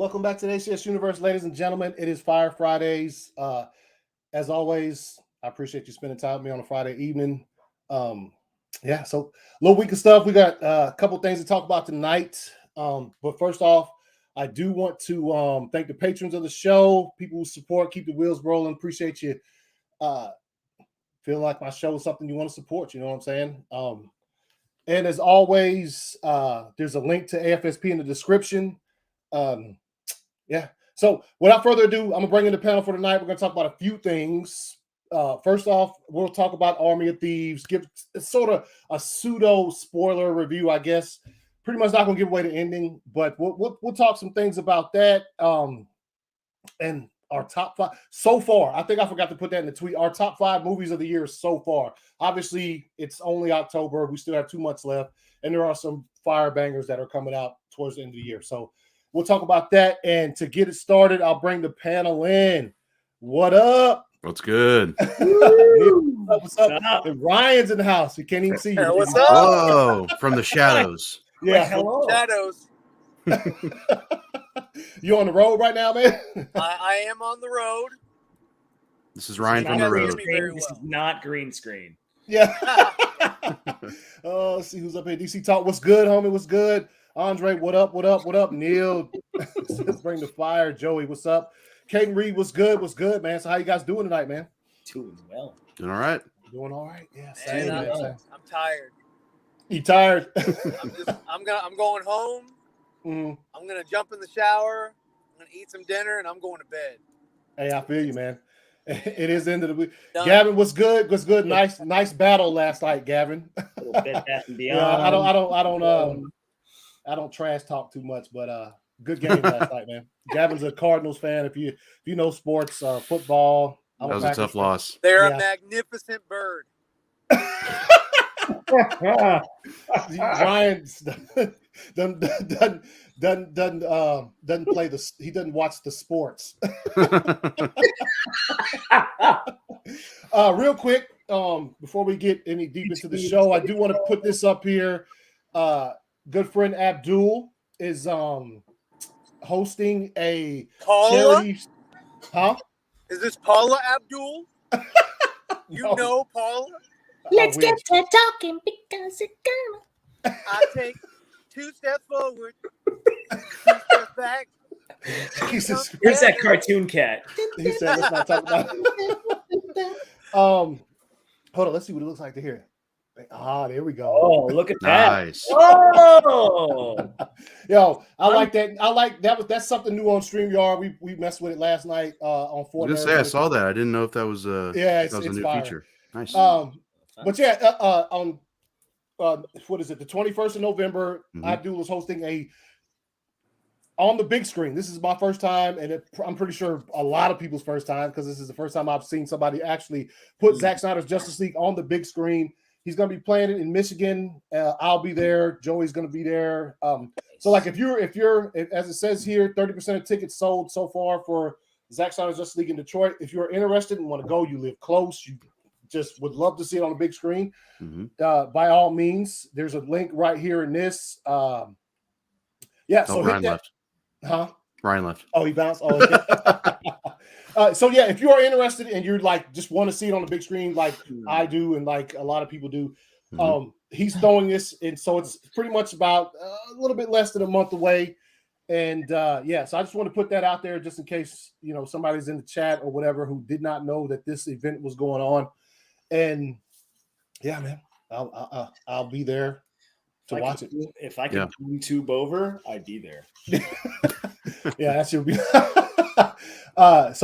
Welcome back to the ACS Universe, ladies and gentlemen. It is Fire Fridays. As always, I appreciate you spending time with me on a Friday evening. So a little week of stuff. We got a couple things to talk about tonight. But first off, I do want to thank the patrons of the show, people who support, keep the wheels rolling. Appreciate you. Feel like my show is something you want to support. You know what I'm saying? And as always, there's a link to AFSP in the description. So without further ado, I'm gonna bring in the panel for tonight. We're gonna talk about a few things. First off, we'll talk about Army of Thieves, give sort of a pseudo spoiler review, I guess. Pretty much not gonna give away the ending, but we'll talk some things about that. And our top 5 so far. I think I forgot to put that in the tweet. Our top 5 movies of the year so far. Obviously, it's only October. We still have 2 months left, and there are some fire bangers that are coming out towards the end of the year. So we'll talk about that. And to get it started, I'll bring the panel in. What up? What's good? What's up? And Ryan's in the house. You can't even see you. What's up? Whoa, from the shadows. Yeah. Hello. Shadows. You on the road right now, man? I am on the road. This is Ryan from the road. This is not green screen. Yeah. Let's see who's up here. DC Talk. What's good, homie? What's good? Andre, what up? What up? What up? Neil, let's bring the fire. Joey, what's up? Caden Reed, what's good? What's good, man? So how you guys doing tonight, man? Doing well. Doing all right. Doing all right. Yeah. Same, I'm tired. You tired? I'm going home. Mm-hmm. I'm gonna jump in the shower. I'm gonna eat some dinner, and I'm going to bed. Hey, I feel you, man. It is the end of the week. Done. Gavin, what's good? What's good? Nice battle last night, Gavin. A little bit Bath and Beyond. Yeah, I don't trash talk too much, but good game last night, man. Gavin's a Cardinals fan. If you know sports, football. That was a tough loss. They're a magnificent bird. Ryan doesn't play the. He doesn't watch the sports. Real quick, before we get any deep into the show, I do want to put this up here. Good friend Abdul is hosting a charity. Huh? Is this Paula Abdul? You know Paula? Let's get to talking because it's gonna. I take 2 steps forward, 2 steps back. Here's that cartoon cat. He said, "Let's not talk about it." Hold on. Let's see what it looks like to hear. There we go. Oh, look at that! Nice. Oh, yo, I like that. I like that. That's something new on StreamYard. We messed with it last night on I was gonna say I saw that. I didn't know if that was it's a new fire. feature. Nice. But yeah, on what is it? The 21st of November, Abdul is hosting on the big screen. This is my first time, and I'm pretty sure a lot of people's first time because this is the first time I've seen somebody actually put Zack Snyder's Justice League on the big screen. He's going to be playing it in Michigan. I'll be there. Joey's going to be there. So like if you're as it says here, 30% of tickets sold so far for Zack Snyder's Justice League in Detroit. If you're interested and want to go, you live close, you just would love to see it on the big screen. By all means, there's a link right here in this. So Ryan left. Huh? Ryan left. Oh, he bounced. Oh, okay. So yeah, if you are interested and you're like just want to see it on the big screen, like I do, and like a lot of people do, he's throwing this, and so it's pretty much about a little bit less than a month away. And so I just want to put that out there just in case somebody's in the chat or whatever who did not know that this event was going on. And yeah, man, I'll be there to watch it. If I could YouTube over, I'd be there. Yeah, that should be. So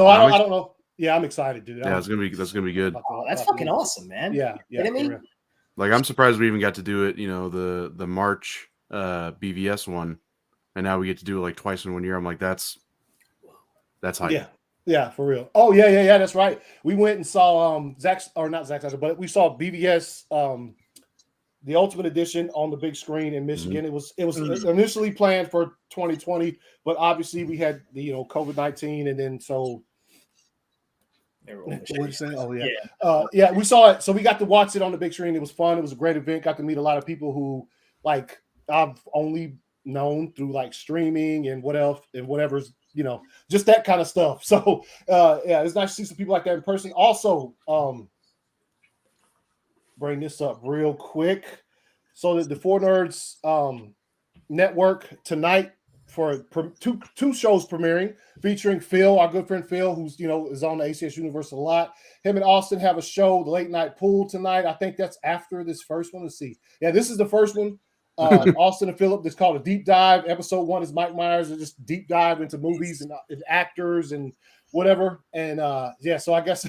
I don't know. Yeah, I'm excited, dude. Yeah, that's gonna be good. Oh, that's fucking awesome, man. Yeah. I mean, like I'm surprised we even got to do it. The March BVS one, and now we get to do it like twice in 1 year. I'm like, that's hype. Yeah, for real. Oh yeah. That's right. We went and saw not Zack Snyder, but we saw BVS the Ultimate Edition on the big screen in Michigan. It was initially planned for 2020, but obviously we had the COVID-19, and then so. What you saying? Oh yeah. We saw it, so we got to watch it on the big screen. It was fun. It was a great event. Got to meet a lot of people who like I've only known through like streaming and what else and whatever's, just that kind of stuff. So yeah, it's nice to see some people like that in person. Also, bring this up real quick. So that the Four Nerds network tonight for two shows premiering featuring Phil, our good friend Phil, who's is on the ACS Universe a lot. Him and Austin have a show, the Late Night Pool tonight. I think that's after this first one. Let's see. Yeah, this is the first one. Austin and Philip. It's called a deep dive. Episode 1 is Mike Myers, and just deep dive into movies and actors and whatever. And yeah, so I guess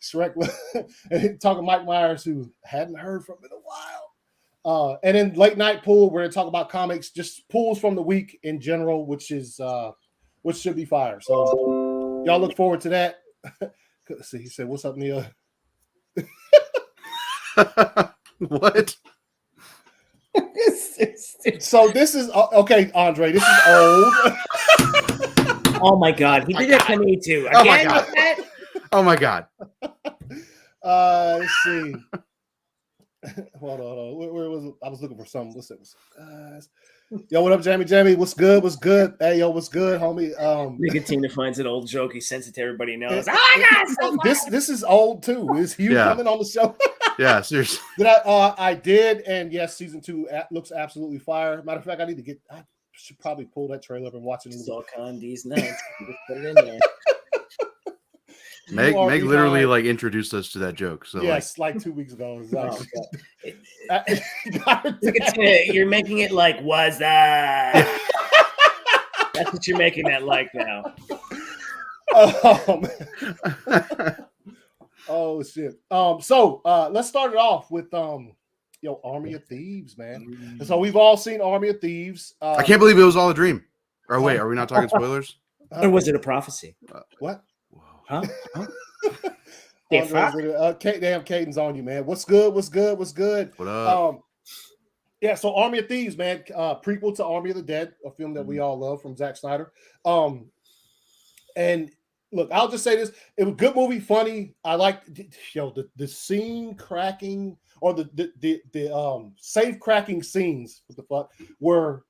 Shrek and talking Mike Myers, who hadn't heard from in a while. And then Late Night Pool, we're gonna talk about comics, just pools from the week in general, which should be fire. So y'all look forward to that. Let's see, he said, "What's up, Neil?" What? So this is okay, Andre. This is old. Oh my God, he did that to me too. Oh my God. Oh my God. Let's see. Hold on. Where was it? I was looking for something. What's it? Yo, what up, Jamie? What's good? Hey, yo, what's good, homie? Nicotina finds an old joke. He sends it to everybody knows. This is old too. Is Hugh coming on the show? Yeah, seriously. I did, and yes, season 2 looks absolutely fire. Matter of fact, I should probably pull that trailer up and watch it. Stalk these nuts. Just put it in there. Meg literally like introduced us to that joke. So yes, like 2 weeks ago. You're making it like was that? That's what you're making that like now. Oh shit. So let's start it off with Army of Thieves, man. So we've all seen Army of Thieves. I can't believe it was all a dream. Or wait, are we not talking spoilers? Or was it a prophecy? What? Huh? Damn, Caden's on you, man. What's good? What up? Yeah, so Army of Thieves, man, prequel to Army of the Dead, a film that we all love from Zack Snyder. And look, I'll just say this: it was a good movie, funny. I like the scene cracking or the safe cracking scenes. What the fuck were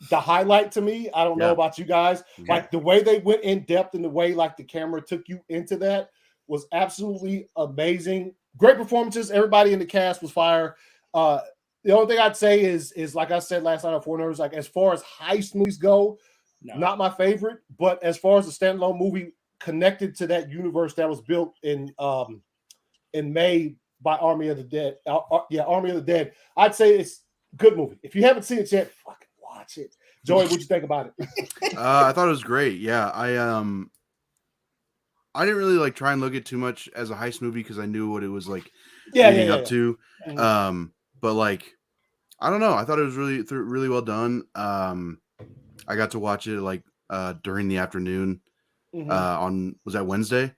the highlight to me. I don't know about you guys. Okay. Like the way they went in depth and the way like the camera took you into that was absolutely amazing. Great performances. Everybody in the cast was fire. The only thing I'd say is like I said last night on Four Nerds, like as far as heist movies go, not my favorite. But as far as a standalone movie connected to that universe that was built in May by Army of the Dead, Army of the Dead, I'd say it's a good movie. If you haven't seen it yet, fucking watch it. Joey, what'd you think about it? I thought it was great. Yeah, I didn't really like try and look at too much as a heist movie because I knew what it was like leading up to. But like, I don't know. I thought it was really well done. I got to watch it like during the afternoon on, was that Wednesday?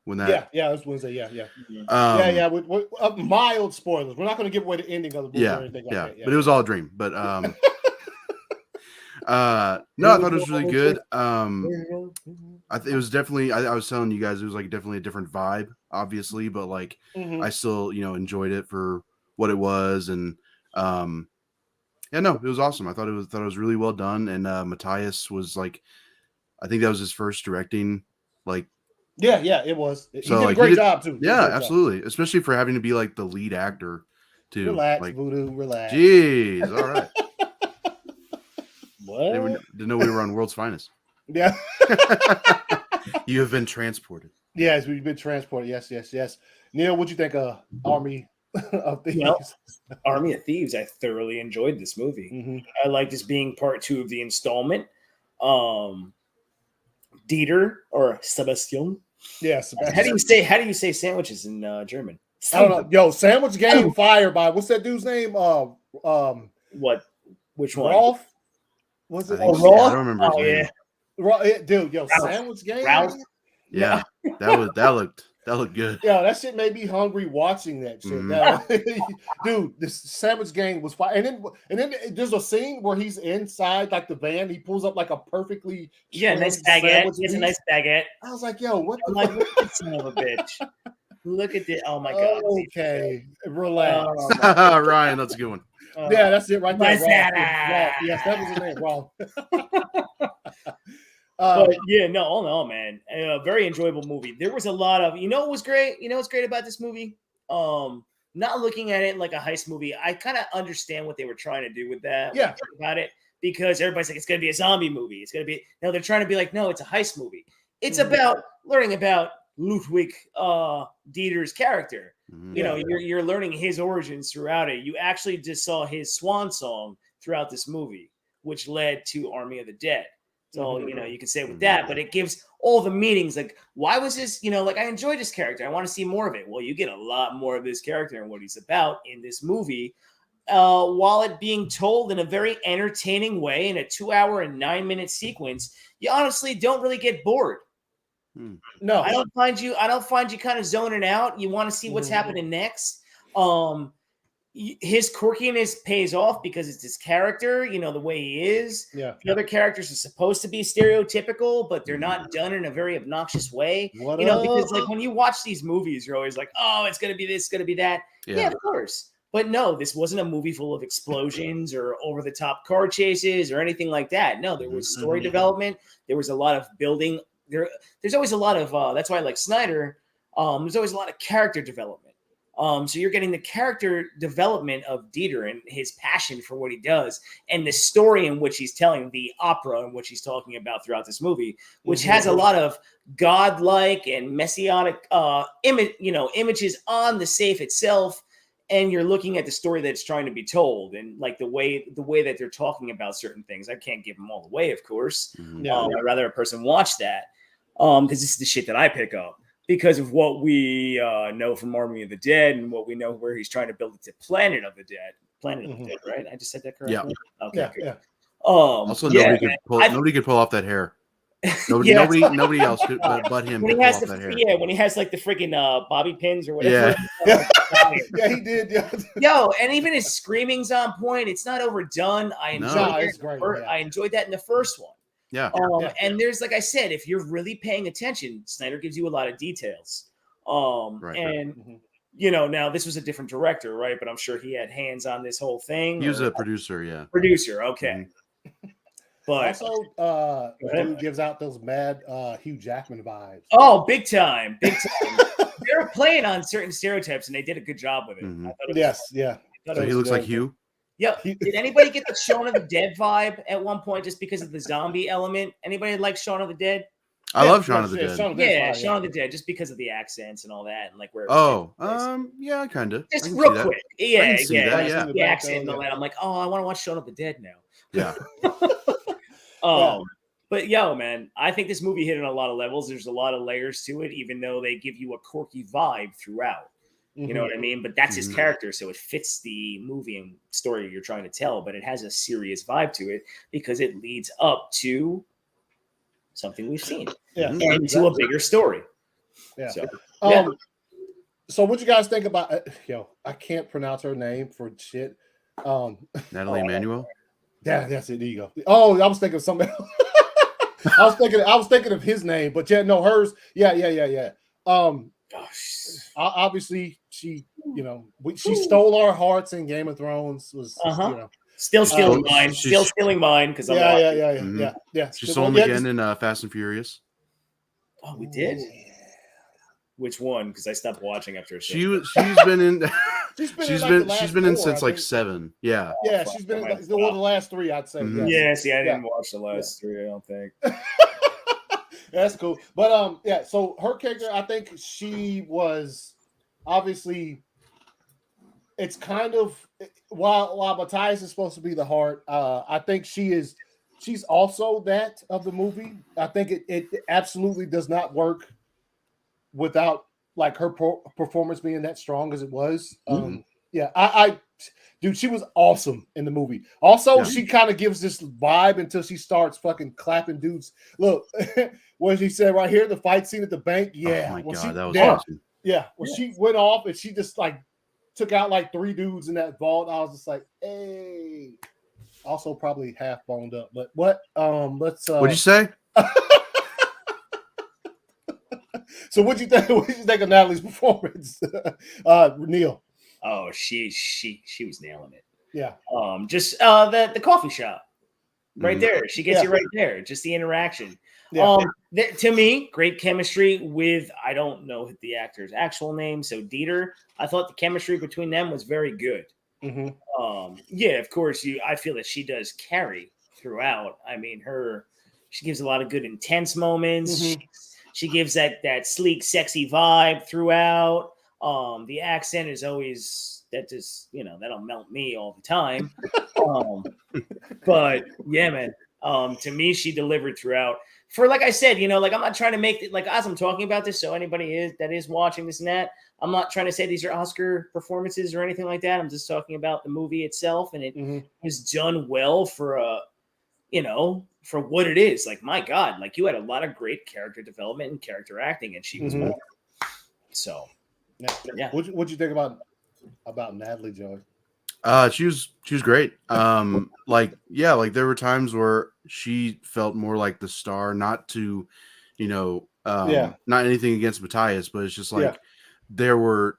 When that it was Wednesday. Yeah. With mild spoilers. We're not going to give away the ending of the movie or anything like that. But it was all a dream. But no, I thought it was really good. It was definitely. I was telling you guys, it was like definitely a different vibe, obviously, but like I still enjoyed it for what it was, and it was awesome. I thought it was really well done, and Matthias was like, I think that was his first directing, like. Yeah, it was. He So, did a great job too. Yeah, absolutely. Especially for having to be like the lead actor too. Relax, like, Voodoo, relax. Jeez, all right. What? Didn't know we were on World's Finest. Yeah. You have been transported. Yes, we've been transported. Yes. Neil, what'd you think of Army of Thieves? Well, Army of Thieves, I thoroughly enjoyed this movie. I liked this being part 2 of the installment. Dieter or Sebastian. Yeah, Sebastian. How do you say sandwiches in German? I don't know. Yo, Sandwich Game fire by what's that dude's name? What? Which one? Rolf? Was it? I don't remember his name. Dude, Ralph. Sandwich Game. Ralph. Yeah, that looked good. Yeah, that shit made me hungry watching that shit. Dude, this Sandwich Gang was fire. And then there's a scene where he's inside like the van. He pulls up like a perfectly nice baguette. It's a nice baguette. I was like, yo, what the fuck? Son of a bitch. Look at this. Oh my god. Okay, relax. Oh, my Ryan, that's a good one. God. Yeah, that's it right there. Masada. Raw. Yes, that was his name. Raw. But yeah, no, all in all, man, very enjoyable movie. There was a lot of, what was great? You know what's great about this movie? Not looking at it like a heist movie. I kind of understand what they were trying to do with that. Yeah. About it, because everybody's like, it's going to be a zombie movie. It's going to be, no, they're trying to be like, no, it's a heist movie. It's about learning about Ludwig Dieter's character. Mhm. You know, you're learning his origins throughout it. You actually just saw his swan song throughout this movie, which led to Army of the Dead. So, you can say with that, but it gives all the meanings. Like, why was this, like, I enjoyed this character. I want to see more of it. Well, you get a lot more of this character and what he's about in this movie, while it being told in a very entertaining way in a 2-hour and 9-minute sequence. You honestly don't really get bored. No, I don't find you kind of zoning out. You want to see what's happening next. His quirkiness pays off because it's his character, the way he is. Yeah. The other characters are supposed to be stereotypical, but they're not done in a very obnoxious way. Because like when you watch these movies, you're always like, oh, it's gonna be this, gonna be that. Yeah, of course. But no, this wasn't a movie full of explosions or over-the-top car chases or anything like that. No, there was story development. There was a lot of building. There's always a lot of that's why I like Snyder. There's always a lot of character development. So you're getting the character development of Dieter and his passion for what he does, and the story in which he's telling, the opera in which he's talking about throughout this movie, which has a lot of godlike and messianic images on the safe itself. And you're looking at the story that's trying to be told, and like the way that they're talking about certain things. I can't give them all away, of course. I'd rather a person watch that, because this is the shit that I pick up because of what we know from Army of the Dead and what we know where he's trying to build it to Planet of the Dead. Planet of the Dead, right? I just said that correctly. Yeah. Okay. Yeah. Yeah. Also, nobody could pull off that hair. Nobody else could but him. When he has when he has like the freaking bobby pins or whatever. Yeah, he did. Yeah. Yo, and even his screaming's on point. It's not overdone. I enjoyed it's great. I enjoyed that in the first one. Yeah. And there's, like I said, if you're really paying attention, Snyder gives you a lot of details. Now this was a different director, right? But I'm sure he had hands on this whole thing. He was a producer, yeah. Producer, okay. But also, dude gives out those mad Hugh Jackman vibes. Oh, big time. They were playing on certain stereotypes, and they did a good job with it. Mm-hmm. I thought it Yes, yeah. So he looks like Hugh? Yeah. Did anybody get the Shaun of the Dead vibe at one point just because of the zombie element? Anybody like Shaun of the Dead? I love Shaun of the Dead. Shaun of the Dead, just because of the accents and all that, and like where. Yeah, kind of. Just real quick, yeah. The accent and all that. I'm like, oh, I want to watch Shaun of the Dead now. Yeah. But yo, man, I think this movie hit on a lot of levels. There's a lot of layers to it, even though they give you a quirky vibe throughout. You know what I mean? But that's his character, so it fits the movie and story you're trying to tell, but it has a serious vibe to it because it leads up to something we've seen and to a bigger story. Yeah. So, so what you guys think about I can't pronounce her name for shit. Natalie Emmanuel? Yeah, that's it. There you go. Oh, I was thinking of something else. I was thinking of his name, but hers. Yeah. Obviously, she stole our hearts in Game of Thrones. Still stealing mine. Still stealing mine because I'm yeah. She stole them again in Fast and Furious. Oh, we did. Which one? Because I stopped watching after. She's been in. She's been in since like 7. Yeah. Yeah, she's been in the last 3, I'd say. Mm-hmm. Yeah, see, I didn't watch the last 3. I don't think. That's cool. But so her character, I think she was obviously. It's kind of while Matthias is supposed to be the heart. I think she's also that of the movie. I think it absolutely does not work without like her performance being that strong as it was. Dude, she was awesome in the movie. Also, she kind of gives this vibe until she starts fucking clapping dudes. Look, what she said right here, the fight scene at the bank. Yeah. Oh my God, that was awesome. Yeah. When she went off and she just like took out like 3 dudes in that vault, I was just like, hey. Also probably half boned up. But what? Let's What'd you say? So what you think? What you think of Natalie's performance, Neil? Oh, she was nailing it. Yeah. Just the coffee shop right there. She gets you right there. Just the interaction. Yeah. To me, great chemistry with, I don't know the actor's actual name, so Dieter. I thought the chemistry between them was very good. Mm-hmm. Yeah, of course, I feel that she does carry throughout. I mean, she gives a lot of good intense moments. Mm-hmm. She gives that sleek, sexy vibe throughout. The accent is always that'll melt me all the time. But yeah, man. To me, she delivered throughout. For like I said, like I'm not trying to make it like as I'm talking about this, so anybody that is watching this and that, I'm not trying to say these are Oscar performances or anything like that. I'm just talking about the movie itself, and it was done well for for what it is. Like, my God, like you had a lot of great character development and character acting, and she was one. So yeah. What'd you think about Natalie, Joey? She was great. Like there were times where she felt more like the star, not to, not anything against Matthias, but it's just like there were,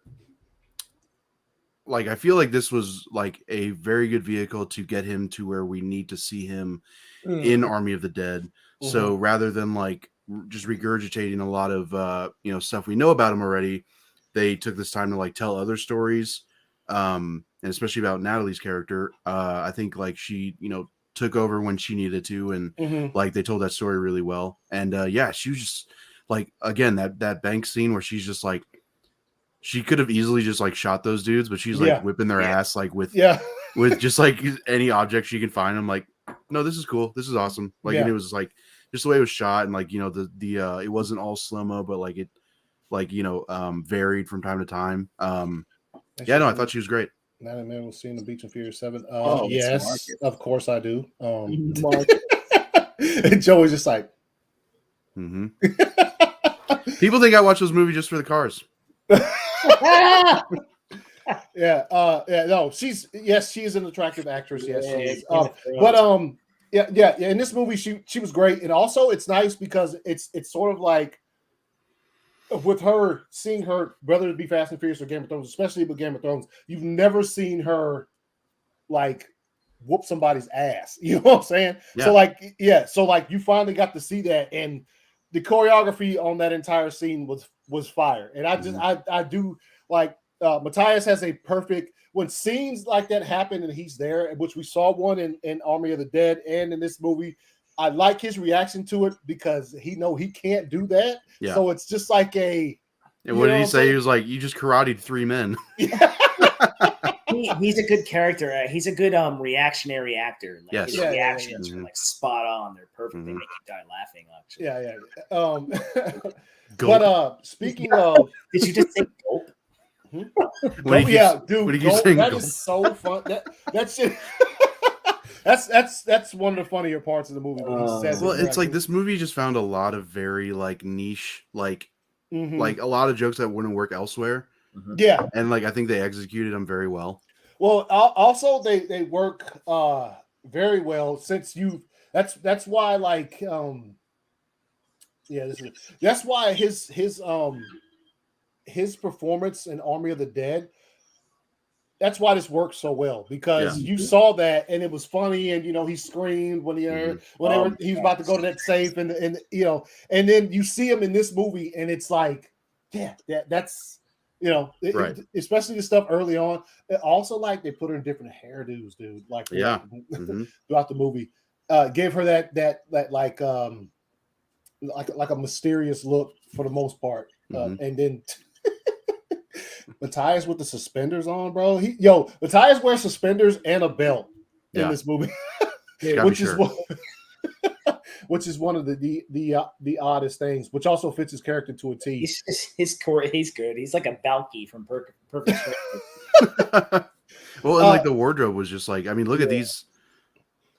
like, I feel like this was like a very good vehicle to get him to where we need to see him in Army of the Dead. So rather than like just regurgitating a lot of stuff we know about him already, they took this time to like tell other stories. And especially about Natalie's character, I think like she, took over when she needed to, and like they told that story really well. And she was just like, again, that bank scene where she's just like, she could have easily just like shot those dudes, but she's like whipping their ass like with just like any object she can find. I'm like, no, this is cool, this is awesome. Like, and it was like just the way it was shot, and like the it wasn't all slow-mo, but like it varied from time to time. I thought she was great. Not a man was seen the Beach and Furious 7. Oh, yes, of course I do. And Joey's just like, people think I watch those movies just for the cars. No, she is an attractive actress. Yes, she is. In this movie, she was great, and also it's nice because it's sort of like, with her, seeing her, whether it be Fast and Furious or Game of Thrones, especially with Game of Thrones, you've never seen her like whoop somebody's ass. You know what I'm saying? Yeah. So like you finally got to see that, and the choreography on that entire scene was fire. And I do like Matthias has a perfect, when scenes like that happen and he's there, which we saw one in Army of the Dead and in this movie. I like his reaction to it because he can't do that. Yeah. So it's just like a. And what did he say? He was like, "You just karate'd 3 men." He's a good character. He's a good reactionary actor. Like, his reactions are like spot on. They're perfect. They make you die laughing. Actually. But speaking of, did you just say gulp? Dude, that is so fun. That shit. That's one of the funnier parts of the movie when he says. Well, it's like this movie just found a lot of very like niche, like a lot of jokes that wouldn't work elsewhere. Yeah, and like I think they executed them very well. Well, also they work very well since that's why like that's why his performance in Army of the Dead. That's why this works so well, because you saw that and it was funny, and he screamed when he was about to go to that safe, and then you see him in this movie and it's like, that's especially the stuff early on. Also, like they put her in different hairdos, dude. Like throughout the movie, gave her that like a mysterious look for the most part, and then. Matthias with the suspenders on, bro. Matthias wears suspenders and a belt in this movie, which is one of the oddest things, which also fits his character to a T. He's good. He's like a Balky from Perfect. Well, and like the wardrobe was just like, I mean, look at these,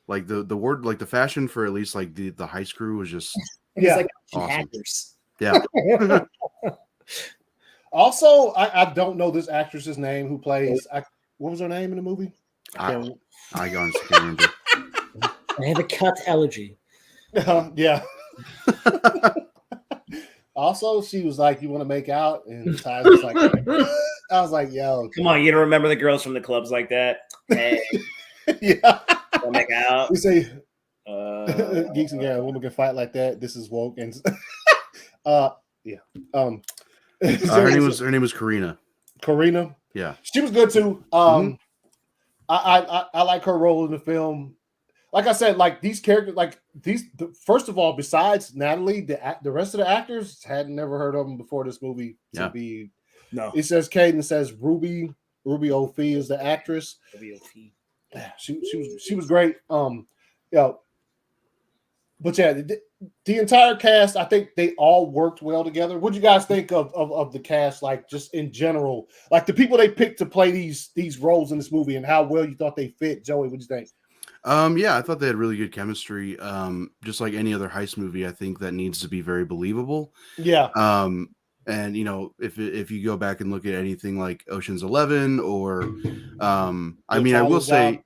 like the like the fashion for at least like the heist crew was just like awesome. Hackers. Yeah. Also, I don't know this actress's name who plays. What was her name in the movie? I honestly can't remember. I have a cat allergy. Yeah. Also, she was like, "You want to make out?" And Ty was like, "I was like, yo, come on, you don't remember the girls from the clubs like that? Hey, yeah." want to make out? We say, "Geeks and guys, a woman can fight like that. This is woke." And yeah, her name was Karina. Karina. Yeah, she was good too. I like her role in the film. Like I said, like these characters, like first of all, besides Natalie, the rest of the actors had never heard of them before this movie. Yeah. No, it says Caden, says Ruby O'Fee is the actress. Ruby O'Fee. Yeah, she was great. Yeah, but yeah, the entire cast, I think they all worked well together. What do you guys think of the cast, like just in general, like the people they picked to play these roles in this movie, and how well you thought they fit? Joey, what do you think? Yeah, I thought they had really good chemistry. Just like any other heist movie, I think that needs to be very believable. Yeah. And if you go back and look at anything like Ocean's 11 or, I mean, I will say,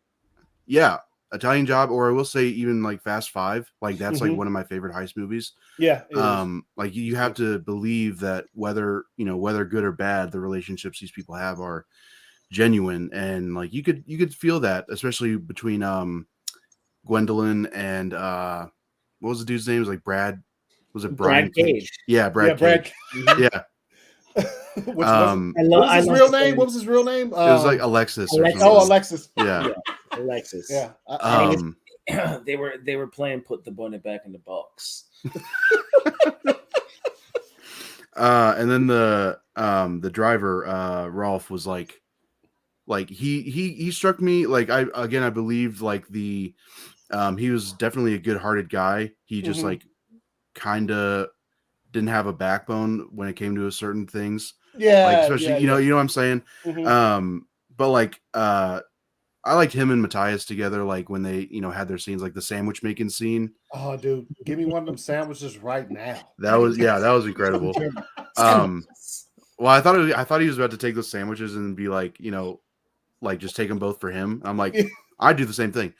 yeah, Italian Job, or I will say even like Fast Five, like that's like one of my favorite heist movies. Yeah. Like you have to believe that whether good or bad, the relationships these people have are genuine, and like you could feel that, especially between Gwendolyn and what was the dude's name? It was like Brad. Was it Brian Cage? Yeah, Brad Cage. Yeah. What was his real name? What was his real name? It was like Alexis. Oh, Alexis. Yeah. Alexis. Yeah. They were playing put the bonnet back in the box. And then the driver, Rolf, was like he struck me like I believed like he was definitely a good-hearted guy. He just like kind of didn't have a backbone when it came to certain things. Yeah, like especially you know what I'm saying. But like I liked him and Matthias together, like when they had their scenes, like the sandwich making scene. Oh, dude, give me one of them sandwiches right now. That was incredible. Well, I thought he was about to take those sandwiches and be like, like just take them both for him. I'm like, I'd do the same thing.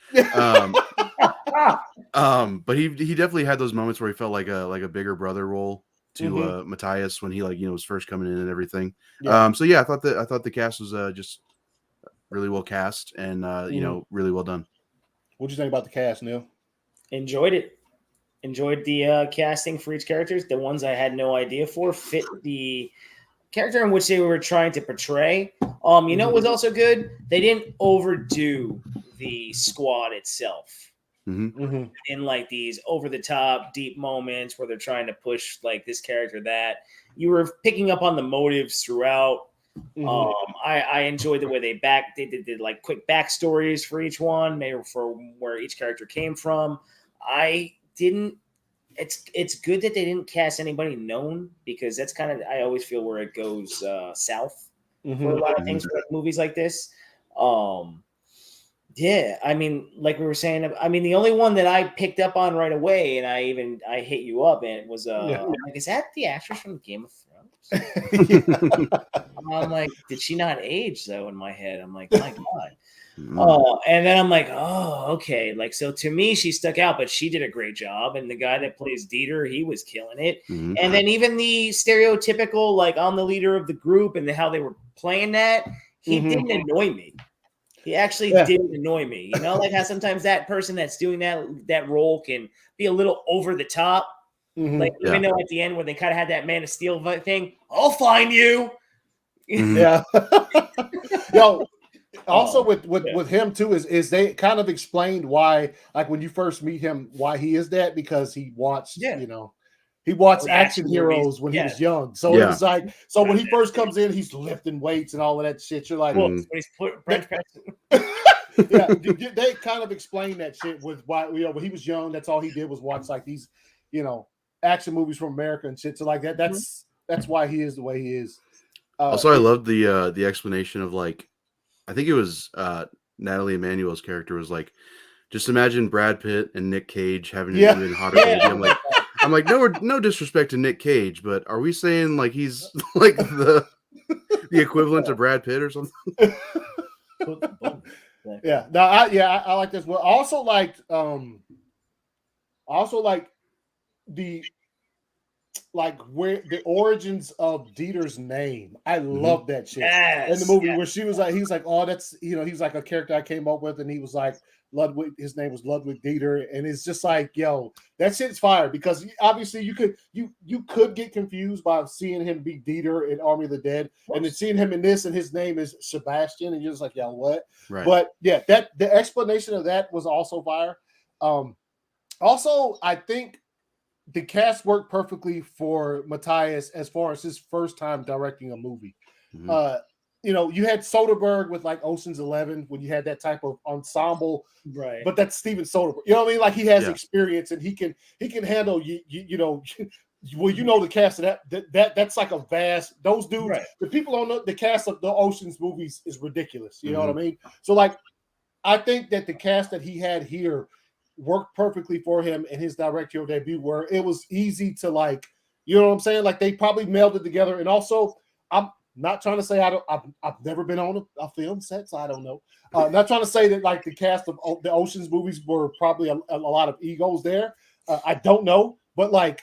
But he definitely had those moments where he felt like a bigger brother role to Matthias when he was first coming in and everything. Yeah. So yeah, I thought the cast was just really well cast and really well done. What'd you think about the cast, Neil? Enjoyed it. Enjoyed the casting for each characters. The ones I had no idea for fit the character in which they were trying to portray. What was also good? They didn't overdo the squad itself. In like these over the top deep moments where they're trying to push like this character that you were picking up on the motives throughout. I enjoyed the way they did like quick backstories for each one, maybe for where each character came from. It's good that they didn't cast anybody known, because that's kind of, I always feel, where it goes south for a lot of things for like movies like this. Yeah, I mean, like we were saying, I mean, the only one that I picked up on right away, and I hit you up, and it was I'm like, is that the actress from Game of Thrones? I'm like, did she not age though? In my head, I'm like, my God. And then I'm like, oh, okay. Like, so to me, she stuck out, but she did a great job. And the guy that plays Dieter, he was killing it. And then even the stereotypical, like, I'm the leader of the group, and how they were playing that, he didn't annoy me. He actually didn't annoy me. Like how sometimes that person that's doing that role can be a little over the top. Like, even though at the end where they kind of had that Man of Steel thing, I'll find you. Yeah. Yo, also with him too is they kind of explained why, like when you first meet him, why he is that, because he watched he watched action heroes when he was young. So it was like, so when he first comes in, he's lifting weights and all of that shit. You're like, when he's French pressing. Yeah, they kind of explained that shit with why when he was young, that's all he did was watch like these action movies from America and shit. So like that's why he is the way he is. Also, I loved the explanation of, like, I think it was Natalie Emmanuel's character was like, just imagine Brad Pitt and Nick Cage having an even hotter baby. I'm like, no disrespect to Nick Cage, but are we saying like he's like the equivalent to Brad Pitt or something? Yeah, no, I like this. Well, I also liked the like where the origins of Dieter's name. I love that shit in the movie where she was like, he's like, oh, that's he's like a character I came up with, and he was like Ludwig. His name was Ludwig Dieter, and it's just like, yo, that shit's fire because obviously you could get confused by seeing him be Dieter in Army of the Dead, and then seeing him in this, and his name is Sebastian, and you're just like, yo, what? Right. But yeah, that the explanation of that was also fire. Also, I think the cast worked perfectly for Matthias as far as his first time directing a movie. Mhm. You had Soderbergh with like Ocean's 11 when you had that type of ensemble, right? But that's Steven Soderbergh. You know what I mean? Like he has experience and he can handle the cast of that's like a vast. Those dudes, the people on the cast of the Ocean's movies is ridiculous. You know what I mean? So like, I think that the cast that he had here worked perfectly for him in his directorial debut, where it was easy to like, you know what I'm saying? Like they probably melded together. And also, I'm not trying to say I've never been on a film set, so I don't know. Not trying to say that like the cast of the Ocean's movies were probably a lot of egos there. I don't know, but like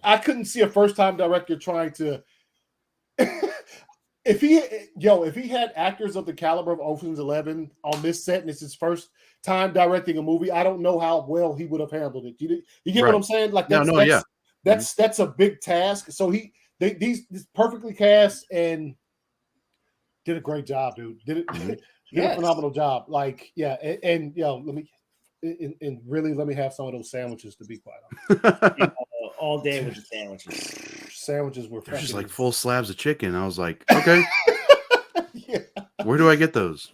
I couldn't see a first time director trying to. If he had actors of the caliber of Ocean's 11 on this set and it's his first time directing a movie, I don't know how well he would have handled it. You get what I'm saying? Like that's a big task. So these perfectly cast and did a great job, dude. Did a phenomenal job. Like and let me have some of those sandwiches, to be quite honest. All day with the sandwiches. Sandwiches were just like full slabs of chicken. I was like, okay, where do I get those?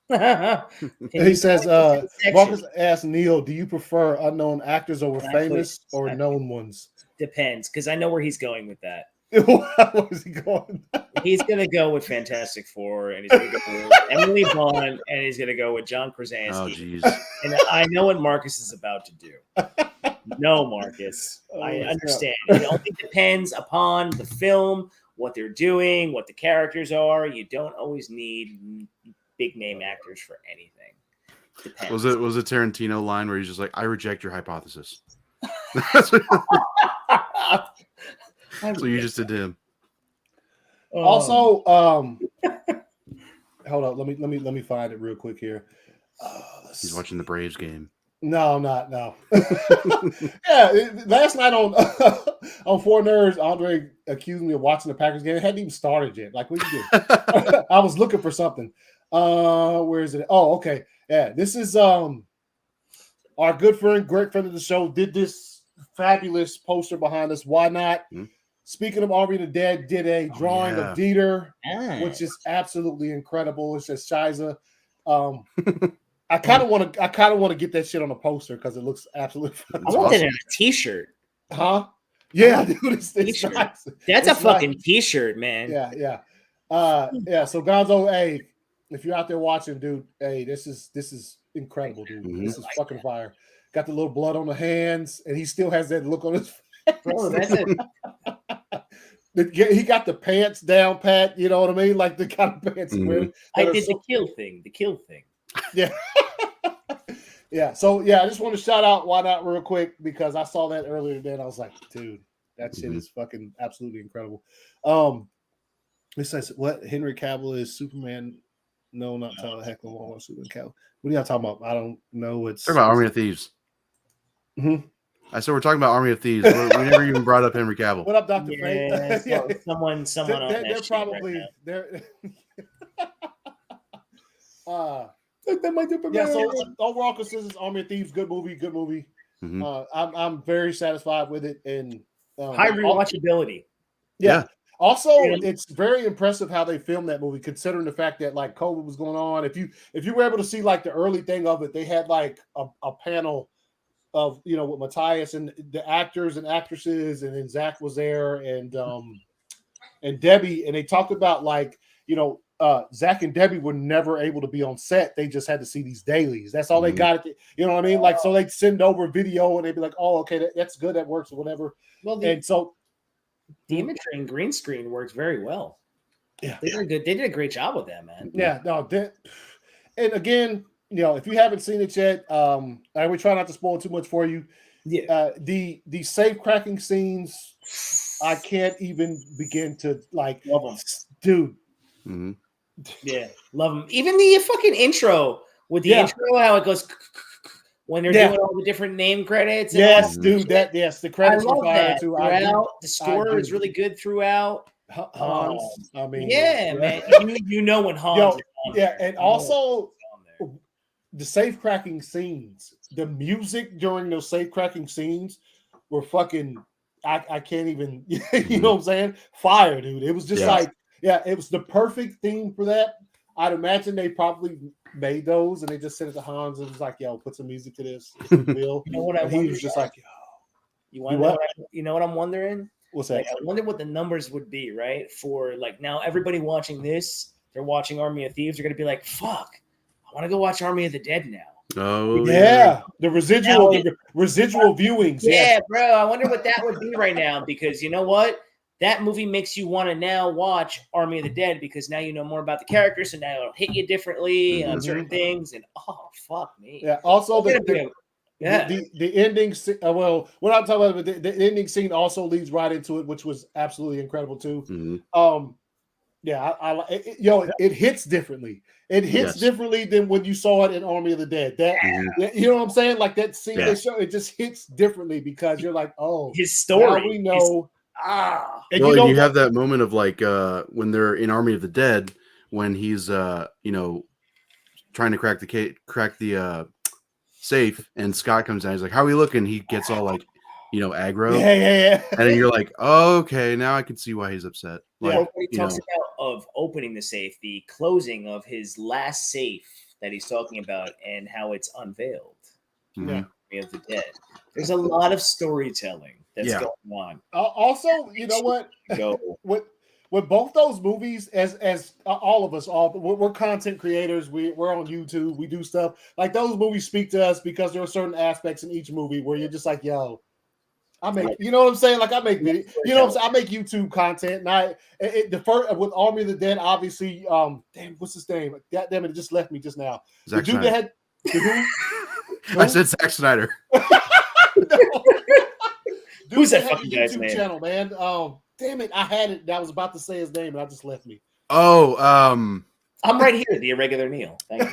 He says, Marcus asked Neil, do you prefer unknown actors over famous or known ones? Depends, because I know where he's going with that. Where is he going? He's going to go with Fantastic Four, and he's going to go with Emily Blunt, and he's going to go with John Krasinski. Oh, jeez. And I know what Marcus is about to do. No, Marcus. I understand. It only depends upon the film, what they're doing, what the characters are. You don't always need big name actors for anything. Depends. Was it Tarantino line where he's just like, I reject your hypothesis? So you just did him. Also, hold on, let me find it real quick here. He's watching the Braves game. No, I'm not. No. Last night on Four Nerds, Andre accused me of watching the Packers game. It hadn't even started yet. Like, what you do? I was looking for something. Where is it? Oh, okay. Yeah, this is our good friend, great friend of the show, did this fabulous poster behind us. Why not? Mm-hmm. Speaking of Army of the Dead, did a drawing of Dieter, which is absolutely incredible. It says Shiza. I kind of want to get that shit on a poster because it looks absolutely fun. I want that in a t-shirt. Huh? Yeah, dude, it's nice. That's a fucking t-shirt, man. Yeah. So Gonzo, hey, if you're out there watching, dude, hey, this is incredible, dude. Mm-hmm. This is fucking fire. Got the little blood on the hands, and he still has that look on his face. Bro, that's it. He got the pants down pat, you know what I mean? Like the kind of pants he wears. I did the kill thing. Yeah. Yeah. So I just want to shout out Why Not real quick because I saw that earlier today and I was like, dude, that shit is fucking absolutely incredible. It says what Henry Cavill is Superman. No, not Tyler Heckler. Superman Cavill. What are y'all talking about? I don't know. It's talking about Army of Thieves. Mm-hmm. I said we're talking about Army of Thieves. We never even brought up Henry Cavill. What up, Dr. Faith? Yeah. Someone on they're probably right they're so overall consensus, Army of Thieves, good movie. Mm-hmm. I'm very satisfied with it and high rewatchability. Yeah. Also, it's very impressive how they filmed that movie, considering the fact that like COVID was going on. If you were able to see like the early thing of it, they had like a panel of with Matthias and the actors and actresses, and then Zach was there and Debbie, and they talked about like Zach and Debbie were never able to be on set. They just had to see these dailies. That's all they got. You know what I mean? Like so they'd send over video and they'd be like, oh, okay, that's good, that works or whatever. Well, and so the imagery and green screen works very well. Yeah, they did a great job with that, man. Yeah, no, and again, if you haven't seen it yet, I would try not to spoil too much for you. The safe cracking scenes, I can't even begin to like. Love them, dude. Mm-hmm. Yeah, love them. Even the fucking intro with the intro, how it goes when they're doing all the different name credits. And yes, all dude. The credits I love are fire that. too. The score is really good throughout. Hans, I mean, man, you know when Hans is on there. And also the safe cracking scenes, the music during those safe cracking scenes were fucking. I can't even, you know what I'm saying? Fire, dude. It was just like, it was the perfect theme for that. I'd imagine they probably made those and they just sent it to Hans and was like, yo, put some music to this, if you will. You know what and he was just like, yo. You know what I'm wondering? What's that? Like, I wonder what the numbers would be, right? For like now everybody watching this, they're watching Army of Thieves, they're gonna be like, fuck, I want to go watch Army of the Dead now. Oh the residual viewings. Yeah, bro. I wonder what that would be right now, because you know what? That movie makes you want to now watch Army of the Dead because now you know more about the characters, so now it'll hit you differently on certain things. And fuck me. Yeah. Also, the ending. Well, we're not talking about the ending scene. Also leads right into it, which was absolutely incredible too. Mm-hmm. It hits differently. It hits differently than when you saw it in Army of the Dead. You know what I'm saying? Like that scene they show, it just hits differently because you're like, oh, his story. Now we know. And you have that moment of like when they're in Army of the Dead, when he's trying to crack the safe, and Scott comes down. He's like, "How are we looking?" He gets all like, aggro. Yeah. And then you're like, oh, okay, now I can see why he's upset. Like, he talks about of opening the safe, the closing of his last safe that he's talking about, and how it's unveiled. Yeah, Army of the Dead. There's a lot of storytelling that's going on. Also, you know what? With both those movies, as all of us, we're content creators. We're on YouTube. We do stuff like those movies speak to us because there are certain aspects in each movie where you're just like, yo, I make, you know what I'm saying? Like I make video, you know what I'm saying? I make YouTube content, and the first with Army of the Dead, obviously, damn, what's his name? God damn it just left me just now. Zack the dude Snyder. That had I said Zack Snyder. Who's that fucking guy's YouTube name? channel, man. Damn it, I had it. I was about to say his name, and I just left me. Oh, I'm right here, the irregular Neil. Thank you.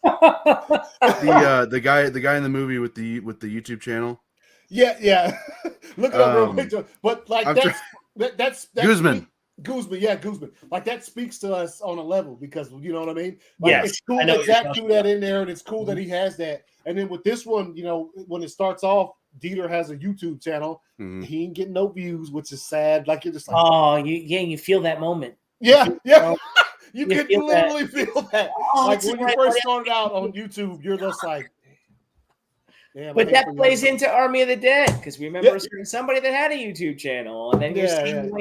the guy in the movie with the YouTube channel. Yeah. Look it up real quick. But like that's Guzman. Guzman. Like that speaks to us on a level because you know what I mean? Like, yes. It's cool that Zach threw that in there, and it's cool that he has that. And then with this one, when it starts off, Dieter has a YouTube channel. Mm-hmm. He ain't getting no views, which is sad. Like you're just like, you feel that moment. Yeah. You can literally feel that. Like when you first started out on YouTube, you're just like, damn, but that plays into Army of the Dead because we remember somebody that had a YouTube channel, and then you're seeing the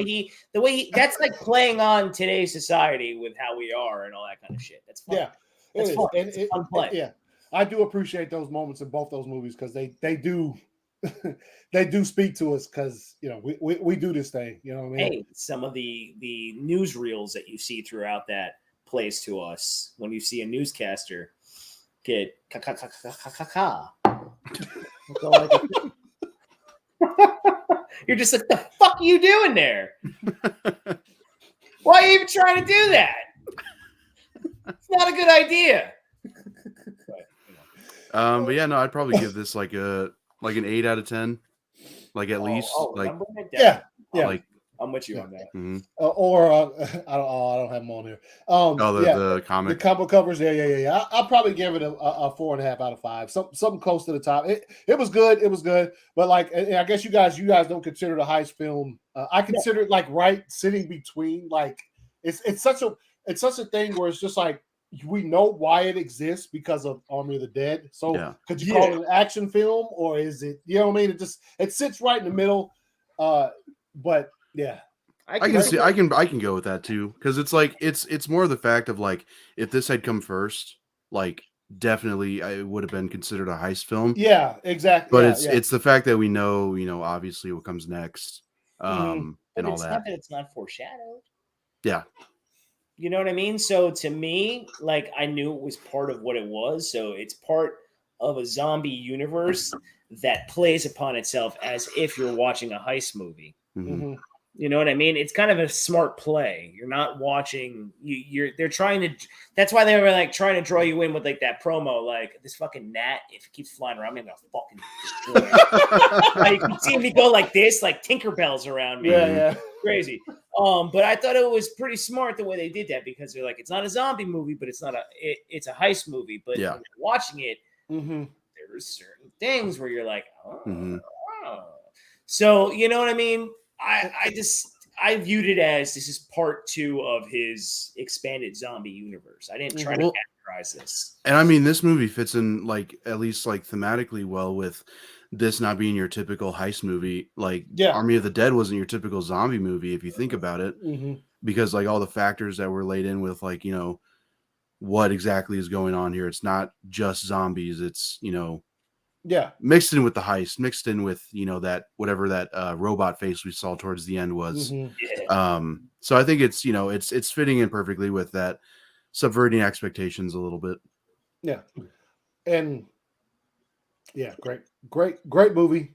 way he that's like playing on today's society with how we are and all that kind of shit. That's fun. Yeah, that's fun. It's fun play. Yeah, I do appreciate those moments in both those movies because they do they do speak to us because we do this thing. You know what I mean? Hey, some of the newsreels that you see throughout that plays to us when you see a newscaster get You're just like, the fuck are you doing there? Why are you even trying to do that? It's not a good idea. But yeah, no, I'd probably give this like an 8 out of 10, like at least. Like, yeah. Like, I'm with you on that. Mm-hmm. I don't have them on here. The comic, the combo covers. Yeah. I'll probably give it a 4.5 out of 5. Something close to the top. It was good. It was good. But like, I guess you guys don't consider it a heist film. I consider it like right sitting between. Like, it's such a thing where it's just like we know why it exists because of Army of the Dead. So could you call it an action film or is it? You know what I mean? It sits right in the middle. But yeah, I can go with that too because it's like it's more the fact of like if this had come first, like definitely it would have been considered a heist film. Yeah, exactly. But it's the fact that we know obviously what comes next, and all that. It's not foreshadowed. Yeah, you know what I mean. So to me, like I knew it was part of what it was. So it's part of a zombie universe that plays upon itself as if you're watching a heist movie. Mm-hmm. You know what I mean? It's kind of a smart play. You're not watching. They're trying to. That's why they were like trying to draw you in with like that promo, like this fucking gnat. If it keeps flying around me, I'm gonna fucking destroy it. Like, you can see me go like this, like Tinkerbell's around me. Yeah. Crazy. But I thought it was pretty smart the way they did that because they're like, it's not a zombie movie, but it's not it's a heist movie. But when you're watching it, there's certain things where you're like, oh. So you know what I mean? I viewed it as this is part 2 of his expanded zombie universe. I didn't try to categorize this. And I mean, this movie fits in like at least like thematically well with this not being your typical heist movie. Like Army of the Dead wasn't your typical zombie movie if you think about it, because like all the factors that were laid in with like, you know, what exactly is going on here. It's not just zombies. It's, you know, mixed in with the heist, mixed in with, you know, that whatever that robot face we saw towards the end was. So I think it's, you know, it's fitting in perfectly with that, subverting expectations a little bit. Yeah. And great movie.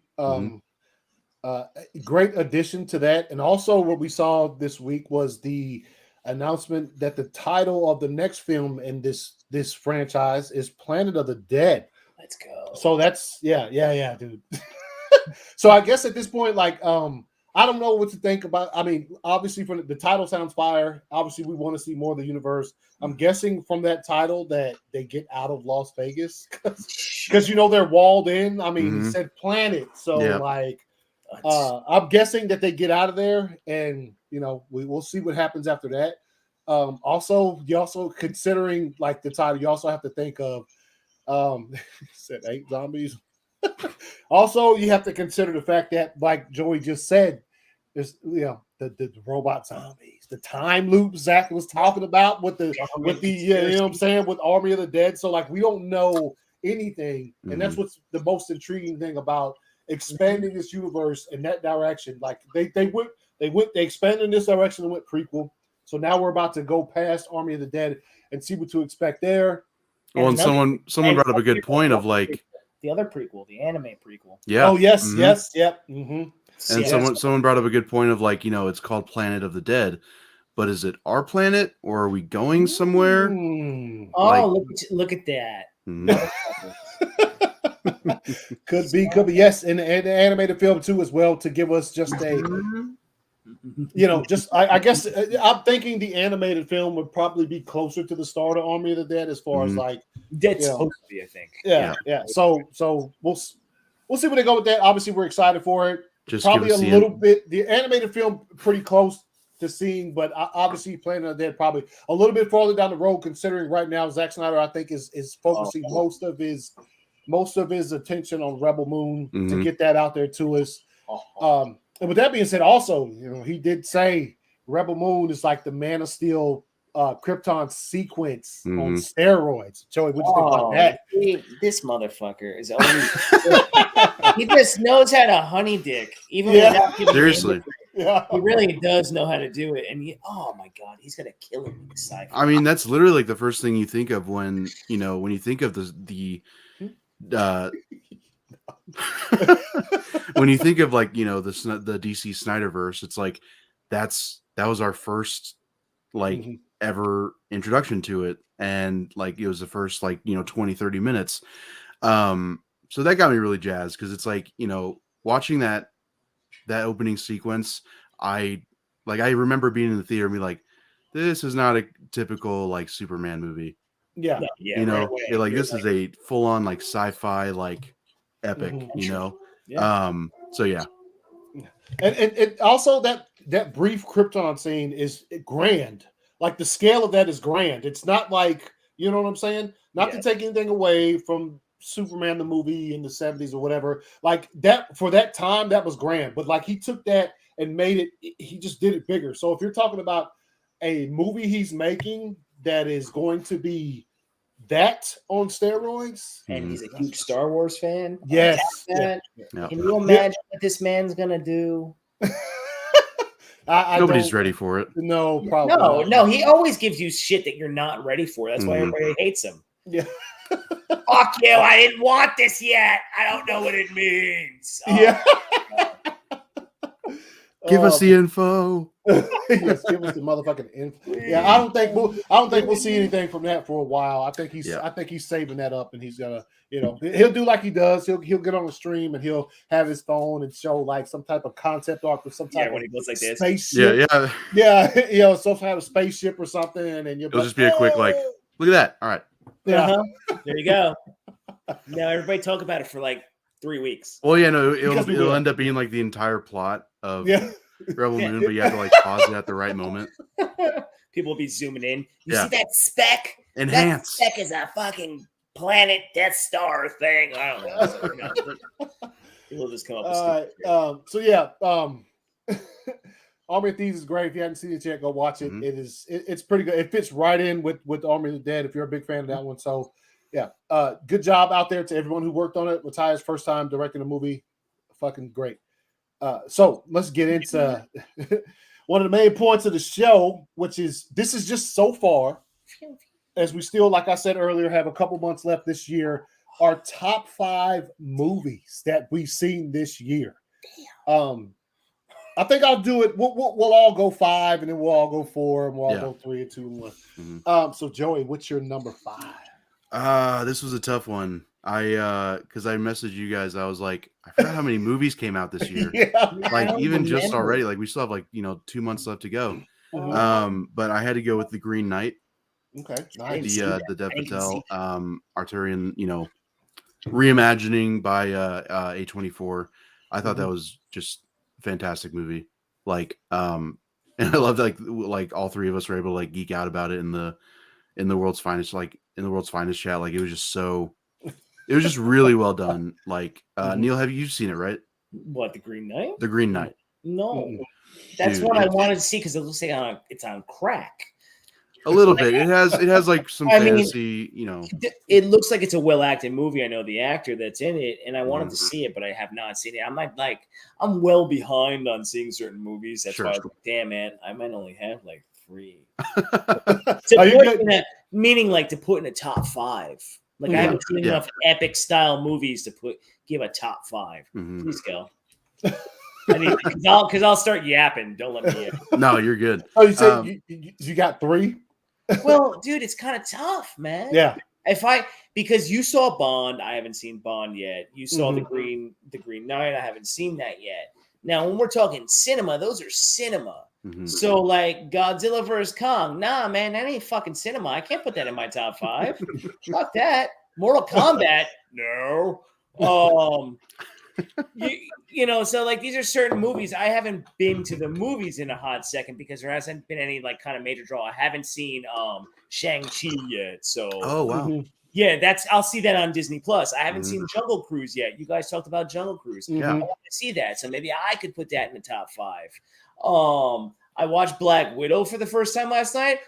Great addition to that. And also what we saw this week was the announcement that the title of the next film in this franchise is Planet of the Dead. Let's go. So that's dude. So I guess at this point, like, I don't know what to think about. I mean, obviously, from the title sounds fire. Obviously, we want to see more of the universe. I'm guessing from that title that they get out of Las Vegas because you know they're walled in. I mean, he said planet, so like, I'm guessing that they get out of there, and you know, we'll see what happens after that. Also, you also considering like the title, you also have to think of. Said 8 zombies. Also, you have to consider the fact that, like Joey just said, there's the robot zombies, the time loop Zach was talking about with the you know what I'm saying, with Army of the Dead. So like we don't know anything, and that's what's the most intriguing thing about expanding this universe in that direction. Like they expanded in this direction and went prequel. So now we're about to go past Army of the Dead and see what to expect there. Well, and someone brought up a good point of like the other prequel, the anime prequel. Yeah. Oh yes, yep. And someone brought up a good point of like, you know, it's called Planet of the Dead, but is it our planet or are we going somewhere? Oh, look at that. Could be. Yes, and the animated film too as well to give us just a. You know, just I guess I'm thinking the animated film would probably be closer to the start of Army of the Dead as far as like that's supposed to be, I think. Yeah. So we'll see where they go with that. Obviously, we're excited for it. Just probably a little bit. The animated film pretty close to seeing, but obviously Planet of the Dead probably a little bit farther down the road. Considering right now Zack Snyder, I think is focusing most of his attention on Rebel Moon to get that out there to us. And with that being said, also, you know, he did say Rebel Moon is like the Man of Steel Krypton sequence on steroids. Joey, what do you think about that? This motherfucker is only he just knows how to honey dick, even without giving seriously. He really does know how to do it, and oh my god, he's gonna kill him in the sci-fi. I mean, that's literally like the first thing you think of when you think of the when you think of like, you know, the DC Snyderverse, it's like that was our first like ever introduction to it, and like it was the first like, you know, 20-30 minutes. So that got me really jazzed because it's like, you know, watching that opening sequence, I remember being in the theater and be like, this is not a typical like Superman movie. Yeah. You know, like this is a full on like sci-fi like epic, you know. So yeah. And also that brief Krypton scene is grand. Like the scale of that is grand. It's not like, you know what I'm saying? Not to take anything away from Superman the movie in the 70s or whatever. Like that for that time, that was grand. But like he took that and made it, he just did it bigger. So if you're talking about a movie he's making that is going to be that on steroids, and he's a huge Star Wars fan. Yes. Can you imagine what this man's gonna do? Nobody's ready for it. No, probably. No. He always gives you shit that you're not ready for. That's why everybody hates him. Yeah. Fuck you! I didn't want this yet. I don't know what it means. Yeah. Give us the info. Yes, give us the motherfucking info. Yeah, I don't think we'll see anything from that for a while. I think he's saving that up, and he's gonna, he'll do like he does. He'll get on the stream and he'll have his phone and show like some type of concept art for some type when he goes like this. spaceship. Yeah. Some kind of spaceship or something, and it'll just be a quick like, look at that. All right. Yeah. There you go. Now everybody talk about it for like 3 weeks. Well, yeah, no, it'll end up being like the entire plot of Rebel Moon, but you have to like pause it at the right moment. People will be zooming in. You see that speck? Enhance. That speck is a fucking planet Death Star thing. I don't know. People just come up with Army of Thieves is great. If you haven't seen it yet, go watch it. It's pretty good. It fits right in with Army of the Dead if you're a big fan of that one. So yeah, good job out there to everyone who worked on it. Matthias' first time directing a movie, fucking great. So let's get into one of the main points of the show, which is this is just so far, as we still, like I said earlier, have a couple months left this year, our top 5 movies that we've seen this year. I think I'll do it. We'll all go 5, and then we'll all go 4, and we'll all go 3 and 2 and 1. So Joey, what's your number 5? This was a tough one. Because I messaged you guys, I was like, I forgot how many movies came out this year. Like even just already, like we still have like 2 months left to go. But I had to go with The Green Knight. Okay, nice. The Dev Patel, Arturian, reimagining by A24. I thought that was just a fantastic movie. Like, and I loved like all 3 of us were able to like geek out about it in the world's finest, chat. Like it was just so. It was just really well done. Like Neil, have you seen it, right? What, The Green Knight? The Green Knight. No. That's what I wanted to see because it looks like it's on crack. A little bit. It has like some fantasy, It looks like it's a well-acted movie. I know the actor that's in it, and I wanted to see it, but I have not seen it. I'm well behind on seeing certain movies. That's why I was like, damn, man, I might only have like 3. Meaning like to put in a top 5. Like I haven't seen enough epic style movies to give a top 5. Please go. Because I'll start yapping. Don't let me yap. No, you're good. Oh, you said you got 3? Well, dude, it's kind of tough, man. Yeah. Because you saw Bond, I haven't seen Bond yet. You saw the Green Knight, I haven't seen that yet. Now, when we're talking cinema, those are cinema. So, like Godzilla vs. Kong, nah, man, that ain't fucking cinema. I can't put that in my top 5. Fuck that. Mortal Kombat, no. So like these are certain movies. I haven't been to the movies in a hot second because there hasn't been any like kind of major draw. I haven't seen Shang-Chi yet. So oh wow. Yeah, I'll see that on Disney Plus. I haven't seen Jungle Cruise yet. You guys talked about Jungle Cruise. Yeah. I want to see that. So maybe I could put that in the top 5. I watched Black Widow for the first time last night.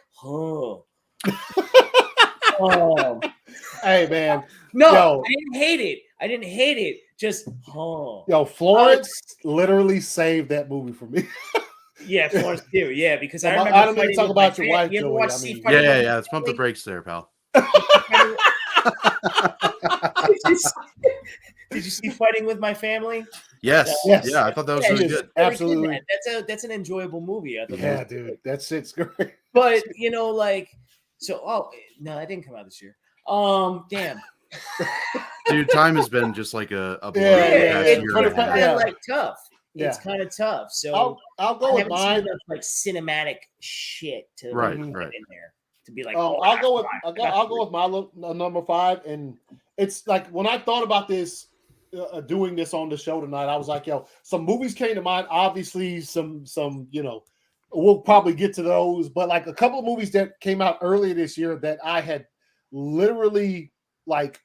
Hey man. No, I didn't hate it. Just Florence literally saved that movie for me. Yeah, Florence too. Yeah, because I don't mean to talk about your wife, Joey. Let's pump the brakes there, pal. Did you see Fighting with My Family? Yes. Yeah, I thought that was really good. Absolutely. That's an enjoyable movie. I thought dude, that shit's great. But no, that didn't come out this year. Damn. Dude, time has been just like a blur. It's kind of like tough. It's kind of tough. So I'll go with mine. Enough, like cinematic shit to right in there to be like. I'll go with my number 5, and it's like when I thought about this, doing this on the show tonight, I was like, some movies came to mind. Obviously, some we'll probably get to those, but like a couple of movies that came out earlier this year that I had literally like.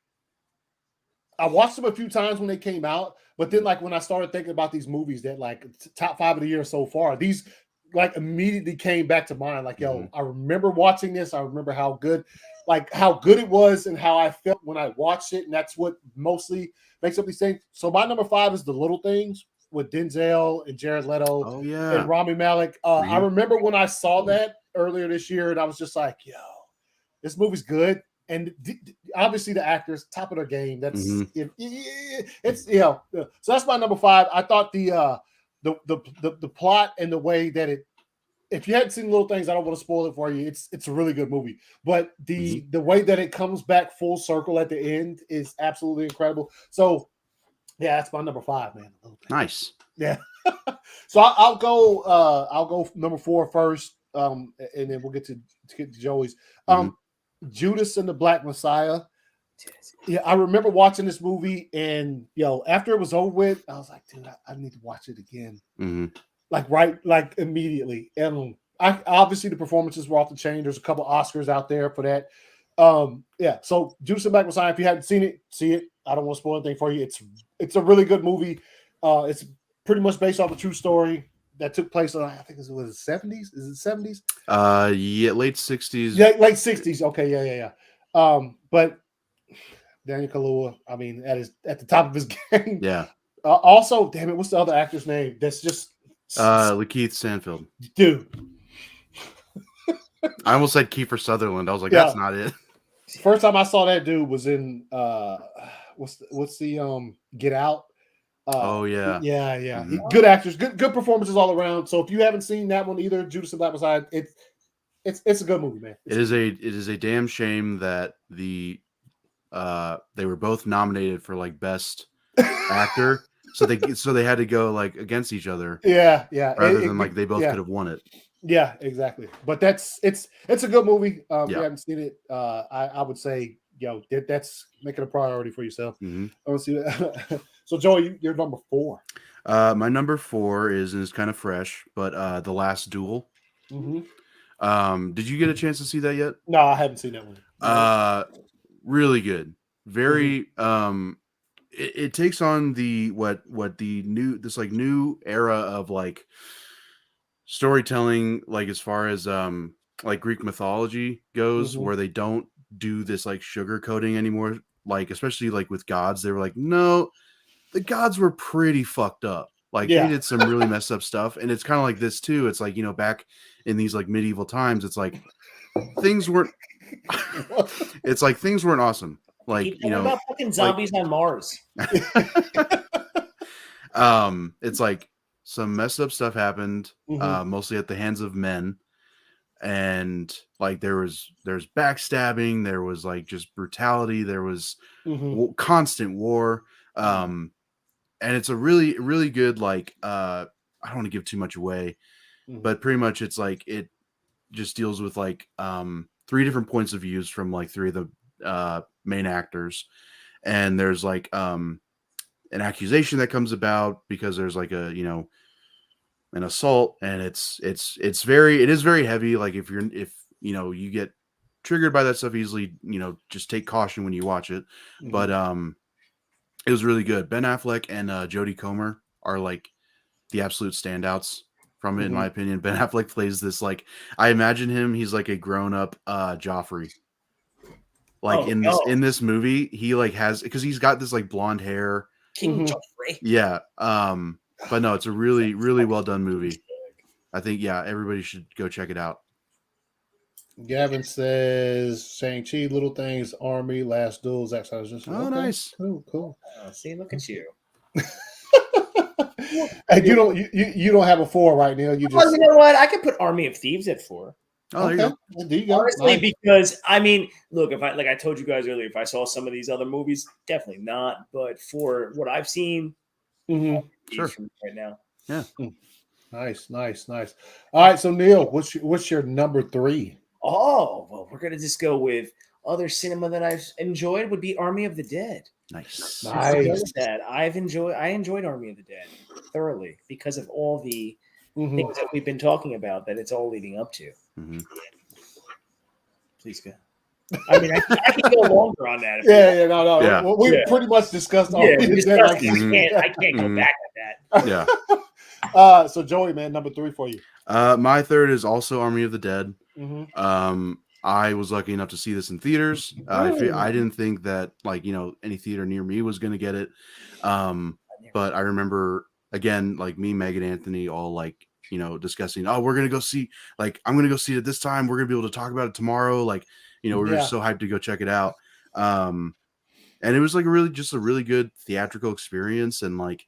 I watched them a few times when they came out, but then like when I started thinking about these movies that like top 5 of the year so far, these like immediately came back to mind. Like, I remember watching this. I remember how good it was and how I felt when I watched it. And that's what mostly makes up these things. So my number 5 is The Little Things with Denzel and Jared Leto and Rami Malek. I remember when I saw that earlier this year and I was just like, this movie's good. and obviously the actors top of their game. That's it's so that's my number 5. I thought the plot and the way that it. If you hadn't seen Little Things, I don't want to spoil it for you. It's a really good movie, but the way that it comes back full circle at the end is absolutely incredible. So, yeah, that's my number 5, man. Nice. Yeah. So I'll go number 4 first, and then we'll get to Joey's. Judas and the Black Messiah. Yeah, I remember watching this movie, and after it was over with, I was like, dude, I need to watch it again. Like immediately. And obviously the performances were off the chain. There's a couple Oscars out there for that. So Judas and Black Messiah, if you haven't seen it, see it. I don't want to spoil anything for you. It's a really good movie. It's pretty much based off a true story that took place in, I think it was the 70s. Is it 70s? Yeah, late 60s. Yeah, late 60s. Okay, yeah. But Daniel Kaluuya, I mean, at the top of his game. Yeah. Also, damn it, what's the other actor's name? That's just Lakeith Stanfield. Dude. I almost said Kiefer Sutherland. I was like, that's not it. First time I saw that dude was in what's the Get Out. Yeah. Good actors, good performances all around. So if you haven't seen that one either, Judas and Black Messiah, it's a good movie, man. It is a damn shame that they were both nominated for like best actor. So they had to go like against each other. Yeah. Rather than like they both could have won it. Yeah, exactly. But it's a good movie. If you haven't seen it, I would say, that's making a priority for yourself. I want to see that. So Joey, you're number 4. My number 4 is kind of fresh, but The Last Duel. Did you get a chance to see that yet? No, I haven't seen that one. Really good. Very it takes on the new era of like storytelling, like as far as like Greek mythology goes, where they don't do this like sugar coating anymore, like especially like with gods. They were like, no, the gods were pretty fucked up, like they did some really messed up stuff. And it's kind of like this too. It's like, back in these like medieval times, it's like things weren't it's like things weren't awesome. Like, about fucking zombies on Mars. It's like some messed up stuff happened, mostly at the hands of men, and like there's backstabbing, there was like just brutality, there was constant war, and it's a really, really good, like I don't want to give too much away, but pretty much it's like it just deals with like 3 different points of views from like 3 of the main actors, and there's like an accusation that comes about because there's like an assault, and it is very heavy. Like if you get triggered by that stuff easily, just take caution when you watch it. But it was really good. Ben Affleck and Jodie Comer are like the absolute standouts from it, in my opinion. Ben Affleck plays this, like, I imagine him, he's like a grown-up Joffrey. Like in this movie, he like has, because he's got this like blonde hair. King Joffrey. Yeah. But no, it's a really, really well done movie. I think, everybody should go check it out. Gavin says Shang-Chi, Little Things, Army, Last Duel, Zack Snyder's. Nice. Cool. See, look at you. And you don't have a 4 right now. You know what? I could put Army of Thieves at 4. Oh, there you go. There you go. Honestly, because I mean, look, if I told you guys earlier, if I saw some of these other movies, definitely not. But for what I've seen, sure, right now, yeah, nice. All right, so Neil, what's your number 3? Oh, well, we're gonna just go with other cinema that I've enjoyed would be Army of the Dead. Nice. That I enjoyed Army of the Dead thoroughly because of all the things that we've been talking about that it's all leading up to. Please go. I mean, I can go longer on that. No. Yeah. Well, we pretty much discussed all I can't go back at that. Yeah. So Joey, man, number 3 for you. My third is also Army of the Dead. I was lucky enough to see this in theaters. I didn't think that like any theater near me was going to get it, but I remember again, like me, Megan, Anthony, all like discussing. Oh, we're gonna go see. Like I'm gonna go see it this time. We're gonna be able to talk about it tomorrow. Like, we were just so hyped to go check it out. And it was like a really good theatrical experience, and like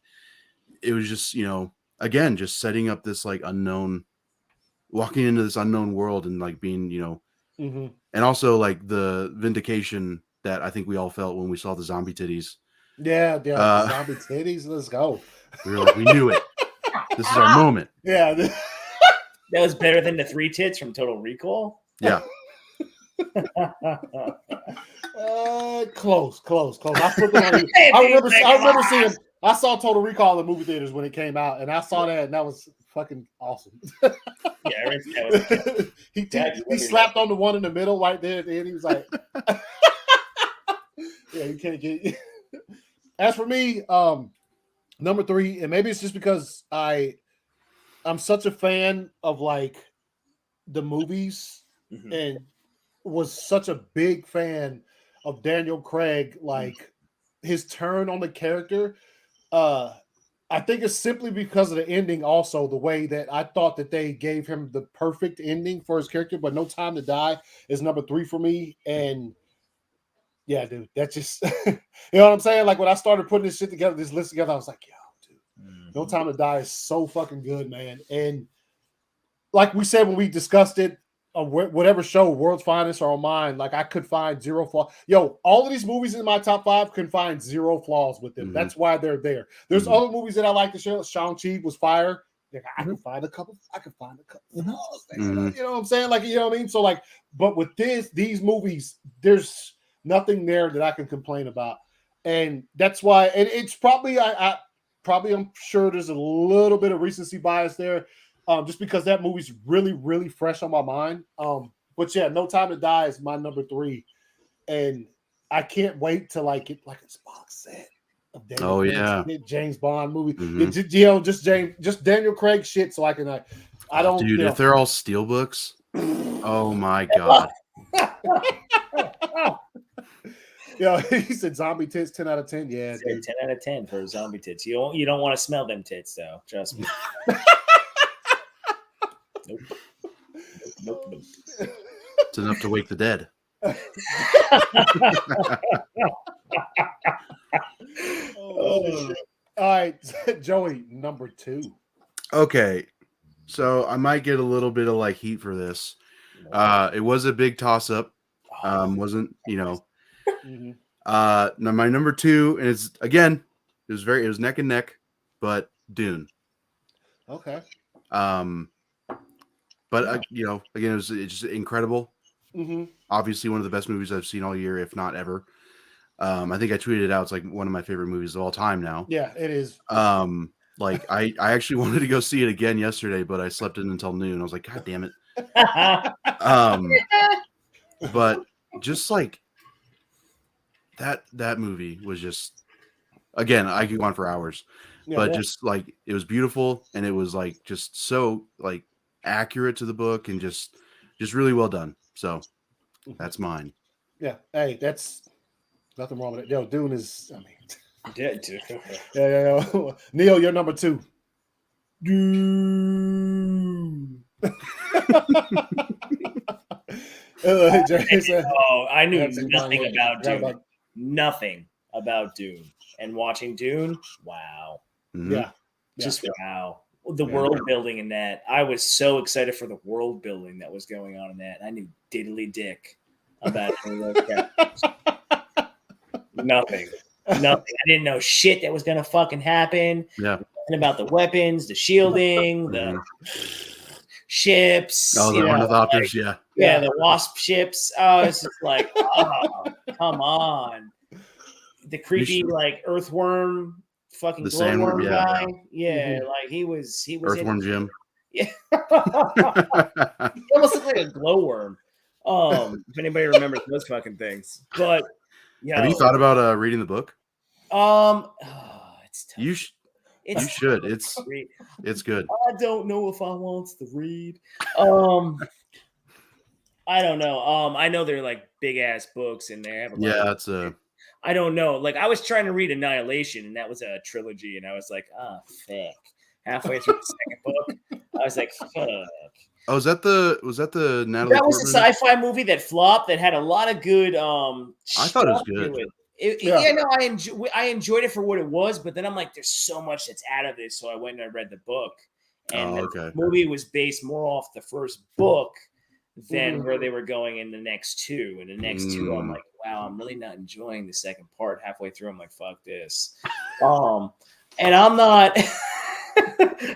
it was just again just setting up this like walking into this unknown world and like being and also like the vindication that I think we all felt when we saw the zombie titties. Yeah, zombie titties. Let's go. We were like, we knew it. This is our moment. Yeah. That was better than the 3 tits from Total Recall. Yeah. Close. I remember seeing. I saw Total Recall in the movie theaters when it came out, and I saw that, and that was fucking awesome. He slapped on the one in the middle right there at the end. He was like, "Yeah, you can't get." As for me, number 3, and maybe it's just because I'm such a fan of like the movies, and was such a big fan of Daniel Craig, like his turn on the character. I think it's simply because of the ending, also the way that I thought that they gave him the perfect ending for his character. But No Time to Die is number 3 for me, and yeah, dude, that's just you know what I'm saying. Like when I started putting this list together, I was like, yo, dude, No Time to Die is so fucking good, man. And like we said when we discussed it, whatever show, World's Finest or on mine, like I could find 0 flaws. Yo, all of these movies in my top 5 can find 0 flaws with them. That's why they're there. There's other movies that I like to show. Shang-Chi was fire. Like, I can find a couple flaws. You know what I'm saying? Like, you know what I mean? So like, but with these movies, there's nothing there that I can complain about. And that's why, and it's probably, I'm sure there's a little bit of recency bias there. Just because that movie's really, really fresh on my mind. But yeah, No Time to Die is my number 3, and I can't wait to like get like a box set of Daniel Craig, James Bond movie. Just Daniel Craig shit, so I can I don't. Dude, if they're all steelbooks, oh my god. Yeah, he said zombie tits 10 out of 10. Yeah, 10 out of 10 for zombie tits. You don't want to smell them tits though. Trust me. Nope. It's enough to wake the dead. All right, Joey, number 2. Okay, so I might get a little bit of like heat for this. It was a big toss-up. Wasn't now my number 2, and it's again, it was neck and neck, but Dune. Okay. But again, it's just incredible. Obviously, one of the best movies I've seen all year, if not ever. I think I tweeted it out. It's like one of my favorite movies of all time now. Yeah, it is. Like I actually wanted to go see it again yesterday, but I slept in until noon. I was like, God damn it. But just like that movie was just, again, I could go on for hours. But just like it was beautiful, and it was like just so like accurate to the book, and just really well done. So that's mine. Yeah. Hey, that's nothing wrong with it. Yo, Dune is, I mean, yeah. Neil, you're number 2. Dune. I knew nothing about Dune. Nothing about Dune. And watching Dune, wow. Yeah. Just wow. The world building in that. I was so excited for the world building that was going on in that. I knew diddly dick about any of those characters. Nothing. I didn't know shit that was gonna fucking happen. Yeah. And about the weapons, the shielding, the ships. Oh, the ornithopters, yeah, the wasp ships. Oh, it's just like, oh, come on. The creepy like earthworm, fucking glowworm guy. Yeah, like he was Earthworm Jim. Yeah, he almost looked like a glowworm. If anybody remembers those fucking things, but have you thought about reading the book? It's tough. You should. It's good. I don't know if I want to read. I don't know. I know they're like big ass books, and they have that's a. I don't know. Like I was trying to read Annihilation, and that was a trilogy, and I was like, fuck. Halfway through the second book, I was like, fuck. Oh, was that the Natalie? That was a Portman? sci-fi movie that flopped that had a lot of good. I thought it was good. I enjoyed it for what it was, but then I'm like, there's so much that's out of this, so I went and I read the book, and the movie was based more off the first book than where they were going in the next two. And the next two, I'm like, wow, I'm really not enjoying the second part. Halfway through, I'm like, fuck this. And I'm not,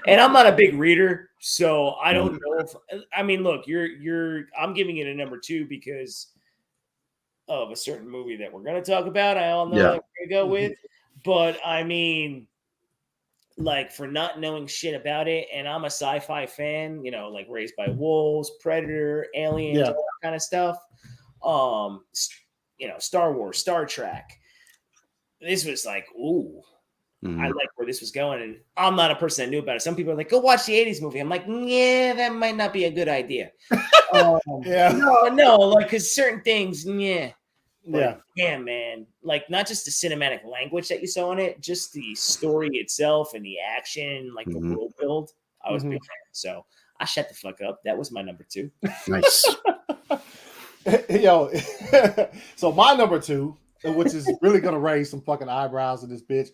and I'm not a big reader, so I don't know if. I mean, look, I'm giving it a number 2 because of a certain movie that we're going to talk about. I all know that we're going to go with, but I mean, like, for not knowing shit about it, and I'm a sci-fi fan, you know, like Raised by Wolves, Predator, Aliens, all that kind of stuff. You know, Star Wars, Star Trek. This was like, ooh, I like where this was going, and I'm not a person that knew about it. Some people are like, go watch the 80s movie. I'm like, yeah, that might not be a good idea. No, like, because certain things, But, yeah, man. Like, not just the cinematic language that you saw in it, just the story itself and the action, like the world build. I was a big fan. So I shut the fuck up. That was my number 2. Nice. Yo, so my number 2, which is really gonna raise some fucking eyebrows in this bitch.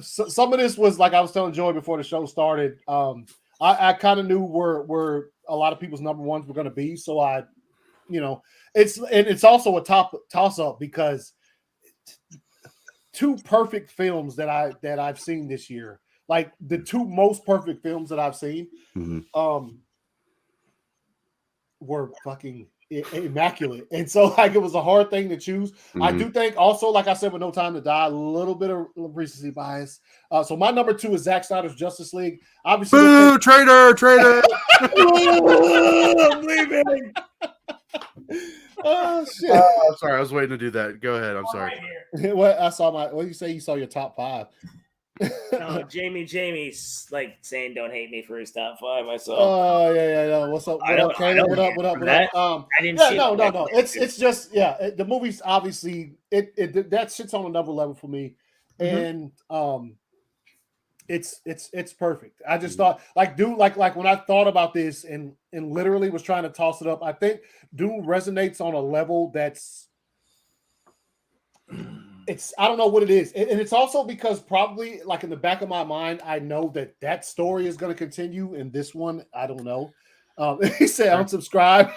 Some of this was like I was telling Joy before the show started. I kind of knew where a lot of people's number ones were going to be, so I, you know, it's also a toss up because 2 perfect films that I've seen this year, like the 2 most perfect films that I've seen, were fucking immaculate, and so like it was a hard thing to choose. I do think also, like I said, with No Time to Die, a little bit of recency bias. So my number 2 is Zack Snyder's Justice League. Obviously, boo, traitor. I'm leaving. Oh shit! I'm sorry, I was waiting to do that. Go ahead. I'm sorry. What I saw what you say? You saw your top 5. No, Jamie's like saying don't hate me for his top 5. I saw. Oh yeah. What's up? What up, Kayla? What up? I didn't see no. It's just the movie's obviously it that shit's on another level for me, and it's perfect. I just thought like when I thought about this and literally was trying to toss it up, I think Dune resonates on a level that's. I don't know what it is. And it's also because probably like in the back of my mind, I know that story is going to continue. And this one, I don't know. He said, unsubscribe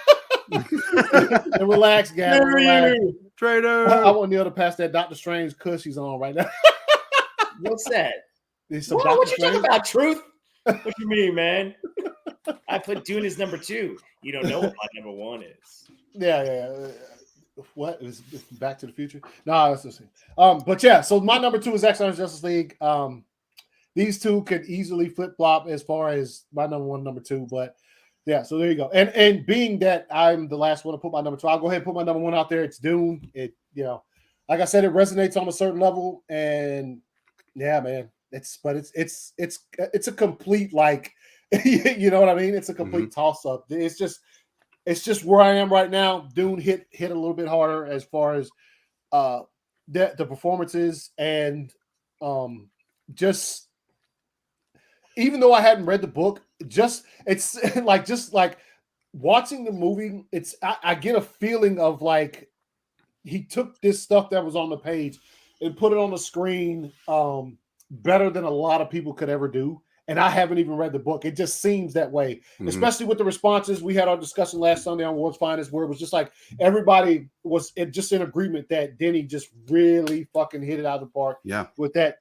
and relax, Gavin. Relax. Traitor. I want Neil to pass that Doctor Strange cuss he's on right now. What's that? What you talking about, Truth? What you mean, man? I put Dune as number 2. You don't know what my number 1 is. Yeah. What is Back to the Future? No, that's the same. But yeah, so my number 2 is Zack Snyder's Justice League. These 2 could easily flip flop as far as my number 1, number 2. But yeah, so there you go. And being that I'm the last one to put my number 2, I'll go ahead and put my number 1 out there. It's Dune. It like I said, it resonates on a certain level, and yeah, man, it's a complete like you know what I mean? It's a complete toss up. It's just where I am right now. Dune hit a little bit harder as far as the performances and just even though I hadn't read the book, it's like watching the movie. I get a feeling of like he took this stuff that was on the page and put it on the screen better than a lot of people could ever do. And I haven't even read the book. It just seems that way, especially with the responses. We had our discussion last Sunday on World's Finest, where it was just like everybody was just in agreement that Denny just really fucking hit it out of the park. Yeah, with that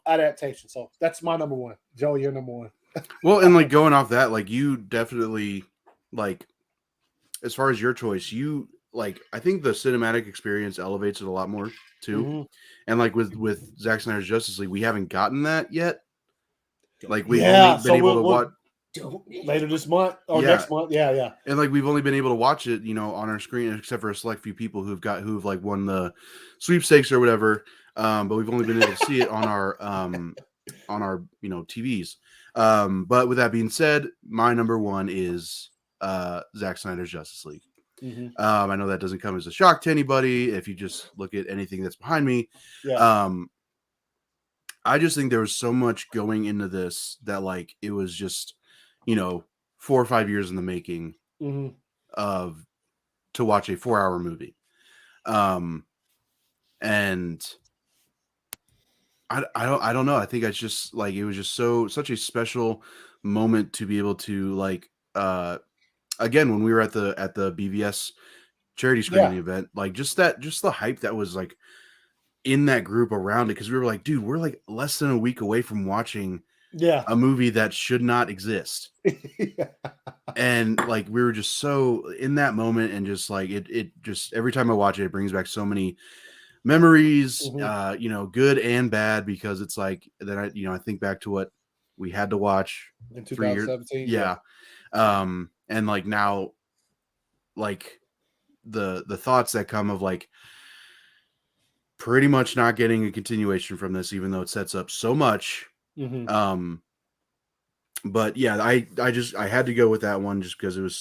adaptation. So that's my number 1. Joe, you're number 1. Well, and like going off that, like you definitely like as far as your choice, you like I think the cinematic experience elevates it a lot more too. And like with Zack Snyder's Justice League, we haven't gotten that yet. Like we've only been able to watch later this month or next month. Yeah. And like we've only been able to watch it, on our screen, except for a select few people who've like won the sweepstakes or whatever. But we've only been able to see it on our TVs. But with that being said, my number 1 is Zack Snyder's Justice League. I know that doesn't come as a shock to anybody if you just look at anything that's behind me. I just think there was so much going into this that like it was just, 4 or 5 years in the making of to watch a 4-hour movie. And I don't know. I think it's just like it was just such a special moment to be able to like again when we were at the BVS charity screening event, like just the hype that was like in that group around it, because we were like, dude, we're like less than a week away from watching a movie that should not exist. And like we were just so in that moment, and just like it just every time I watch it, it brings back so many memories, good and bad, because it's like then I think back to what we had to watch in 2017. And like now, like the thoughts that come of like pretty much not getting a continuation from this, even though it sets up so much. But yeah, I had to go with that one just because it was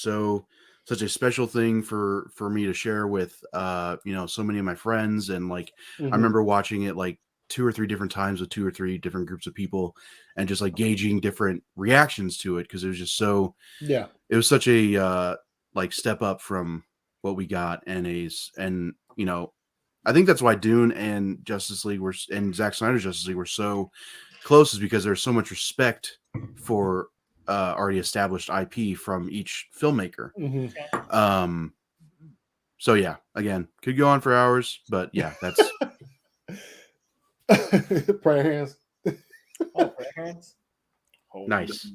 such a special thing for me to share with so many of my friends. And like I remember watching it like 2 or 3 different times with 2 or 3 different groups of people, and just like gauging different reactions to it, because it was just it was such a like step up from what we got. And I think that's why Dune and Justice League and Zack Snyder's Justice League were so close, is because there's so much respect for already established IP from each filmmaker. So yeah, again, could go on for hours, but yeah, that's prayer hands. Oh, prayer hands. Nice.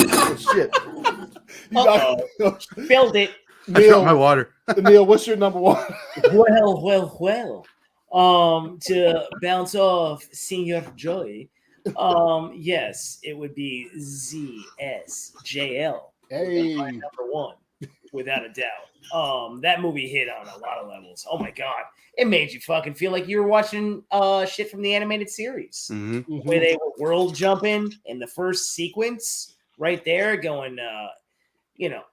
Oh, shit. Build it. Neil, my water. Neil, what's your number one? Well. To bounce off Senior Joy, yes, it would be ZSJL. Hey, my number one, without a doubt. That movie hit on a lot of levels. Oh my god, it made you fucking feel like you were watching shit from the animated series, where they were world jumping in the first sequence right there, going, oh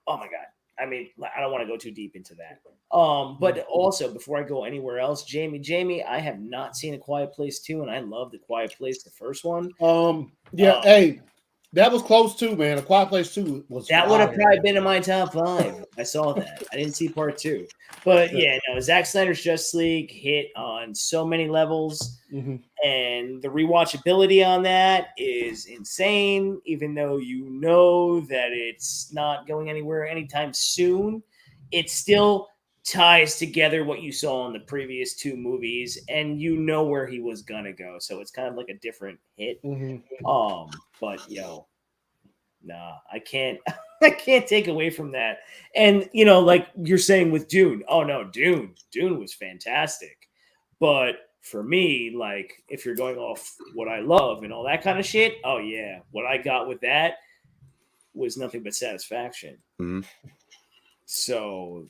my god. I mean, I don't want to go too deep into that. But also, before I go anywhere else, Jamie, I have not seen A Quiet Place 2, and I love The Quiet Place, the first one. Hey, that was close too, man. A Quiet Place 2 was that would have probably been in my top 5. I saw that. I didn't see part 2. But yeah, no, Zack Snyder's Justice League hit on so many levels, and the rewatchability on that is insane, even though you know that it's not going anywhere anytime soon. It still ties together what you saw in the previous 2 movies, and you know where he was gonna go. So it's kind of like a different hit. But nah, I can't take away from that. And like you're saying with Dune. Oh no, Dune was fantastic. But for me, like if you're going off what I love and all that kind of shit, oh yeah, what I got with that was nothing but satisfaction. So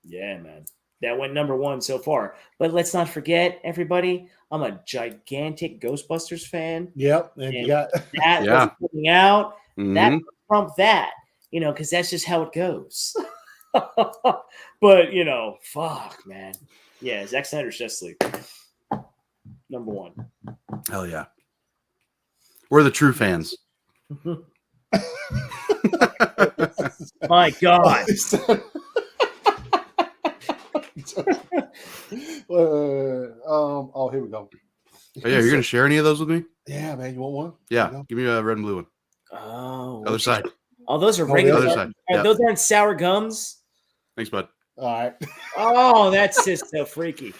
yeah, man, that went number 1 so far. But let's not forget, everybody, I'm a gigantic Ghostbusters fan. Yep, and you got that was coming out. That trump that, because that's just how it goes. But fuck, man. Yeah, Zack Snyder's Justice League, number 1. Hell yeah, we're the true fans. My God. Here we go. Oh, yeah, you're gonna share any of those with me? Yeah, man. You want one? Yeah, give me a red and blue one. Oh, other side. Oh, those are regular. Other side. Those aren't sour gums. Thanks, bud. All right. Oh, that's just so freaky.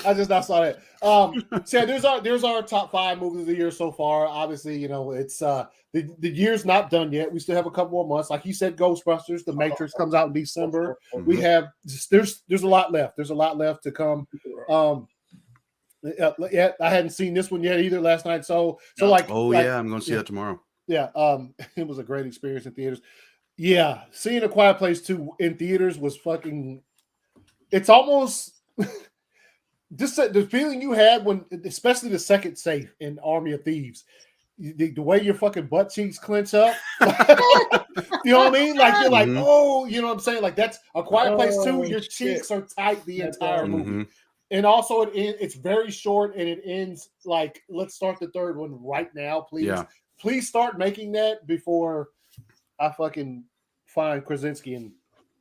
I just not saw that. So there's our top 5 movies of the year so far. Obviously, it's the year's not done yet. We still have a couple more months. Like you said, Ghostbusters, The Matrix comes out in December. We have there's a lot left. There's a lot left to come. Yeah, I hadn't seen this one yet either last night. So like, yeah, I'm going to see that tomorrow. Yeah, it was a great experience in theaters. Yeah, seeing A Quiet Place 2 in theaters was fucking. It's almost. Just the feeling you had when, especially the second safe in Army of Thieves, the way your fucking butt cheeks clench up. You know what I mean? Like you're like, oh, you know what I'm saying? Like that's A Quiet Place 2. Your cheeks are tight the entire movie. And also, it's very short, and it ends like, let's start the third one right now, please. Yeah. Please start making that before I fucking find Krasinski and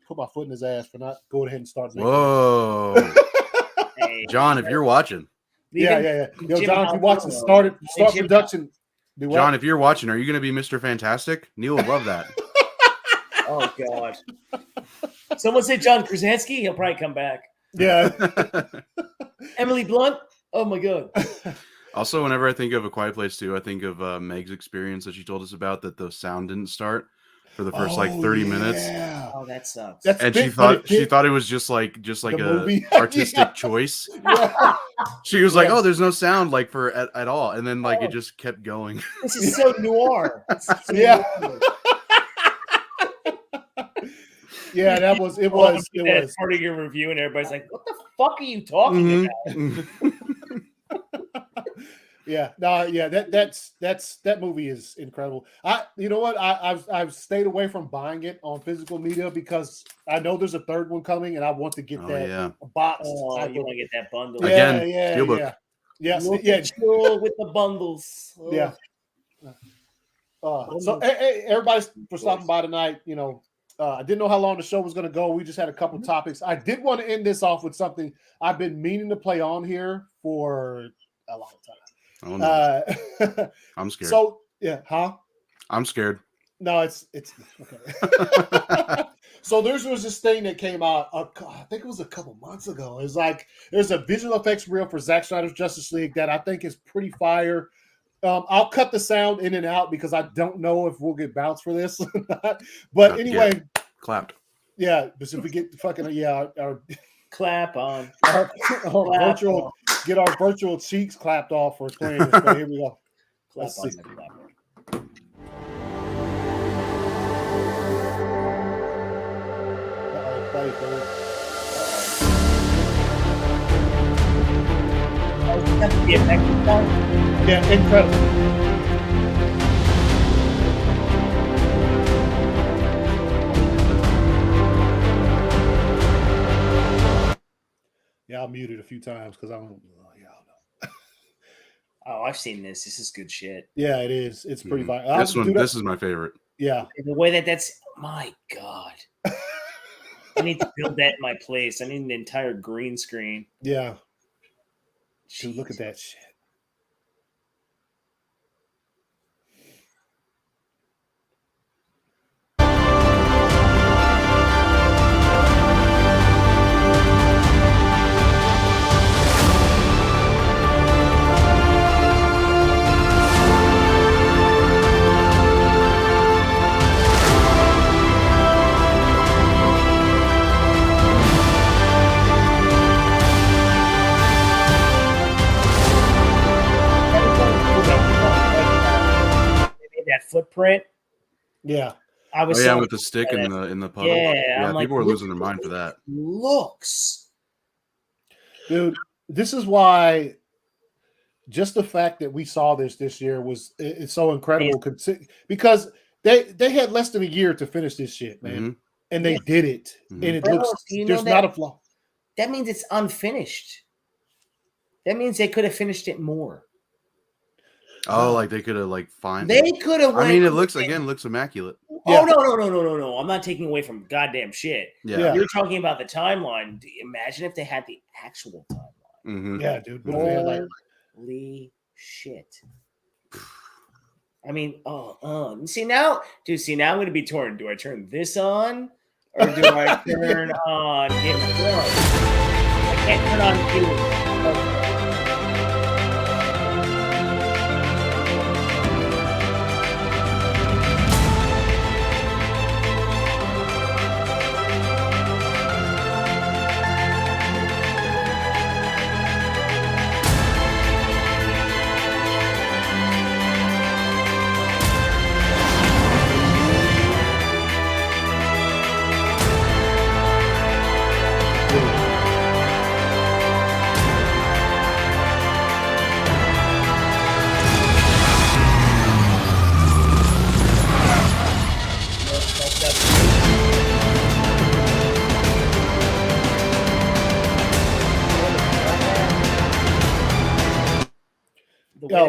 put my foot in his ass for not going ahead and start making Whoa. Hey, John, if you're watching. Yeah. Yo, Jim John, if you're watching, Halpern, start Jim production. Do what? John, if you're watching, are you going to be Mr. Fantastic? Neil would love that. Oh, God. Someone say John Krasinski. He'll probably come back. Yeah. Emily Blunt. Oh, my God. Also, whenever I think of A Quiet Place 2, I think of Meg's experience that she told us about, that the sound didn't start for the first 30 minutes. Oh, that sucks. And she thought it was just like a artistic choice. Yeah. She was like, "Oh, there's no sound like for at all," and then like it just kept going. This is so noir. Yeah. Yeah, it was part of your review, and everybody's like, "What the fuck are you talking about?" Yeah, that movie is incredible. You know what? I've stayed away from buying it on physical media because I know there's a third one coming, and I want to get box. Oh, you want to get that bundle again? Yeah. Yes, with the bundles. Oh. Yeah. So hey, everybody for stopping by tonight. You know, I didn't know how long the show was going to go. We just had a couple topics. I did want to end this off with something I've been meaning to play on here for a long time. Oh, no. I'm scared. So yeah, I'm scared. No, it's okay. So there was this thing that came out. I think it was a couple months ago. It's like there's a visual effects reel for Zack Snyder's Justice League that I think is pretty fire. I'll cut the sound in and out because I don't know if we'll get bounced for this or not. But anyway, clapped. Yeah, but if we get fucking our clap on our virtual. Get our virtual cheeks clapped off for playing this. But here we go. Let's see. Yeah, incredible. Yeah, I muted a few times because I don't. Oh, I've seen this. This is good shit. Yeah, it is. It's pretty fun. This is my favorite. Yeah. The way that's my God. I need to build that in my place. I need an entire green screen. Yeah. Dude, look at that shit. That footprint. Yeah. I was with the stick in the puddle. Yeah, people were losing their mind for that. Looks. Dude, this is why just the fact that we saw this year it's so incredible because they had less than a year to finish this shit, man. Mm-hmm. And they did it. Mm-hmm. And it looks there's not a flaw. That means it's unfinished. That means they could have finished it more. Oh, like they could have fine. They could have. I mean, it looks immaculate. Oh no! I'm not taking away from goddamn shit. Yeah. You're talking about the timeline. Imagine if they had the actual timeline. Mm-hmm. Yeah, dude. Holy shit! I mean, see now I'm gonna be torn. Do I turn this on or do I turn on Game of Thrones? I can't turn on Game.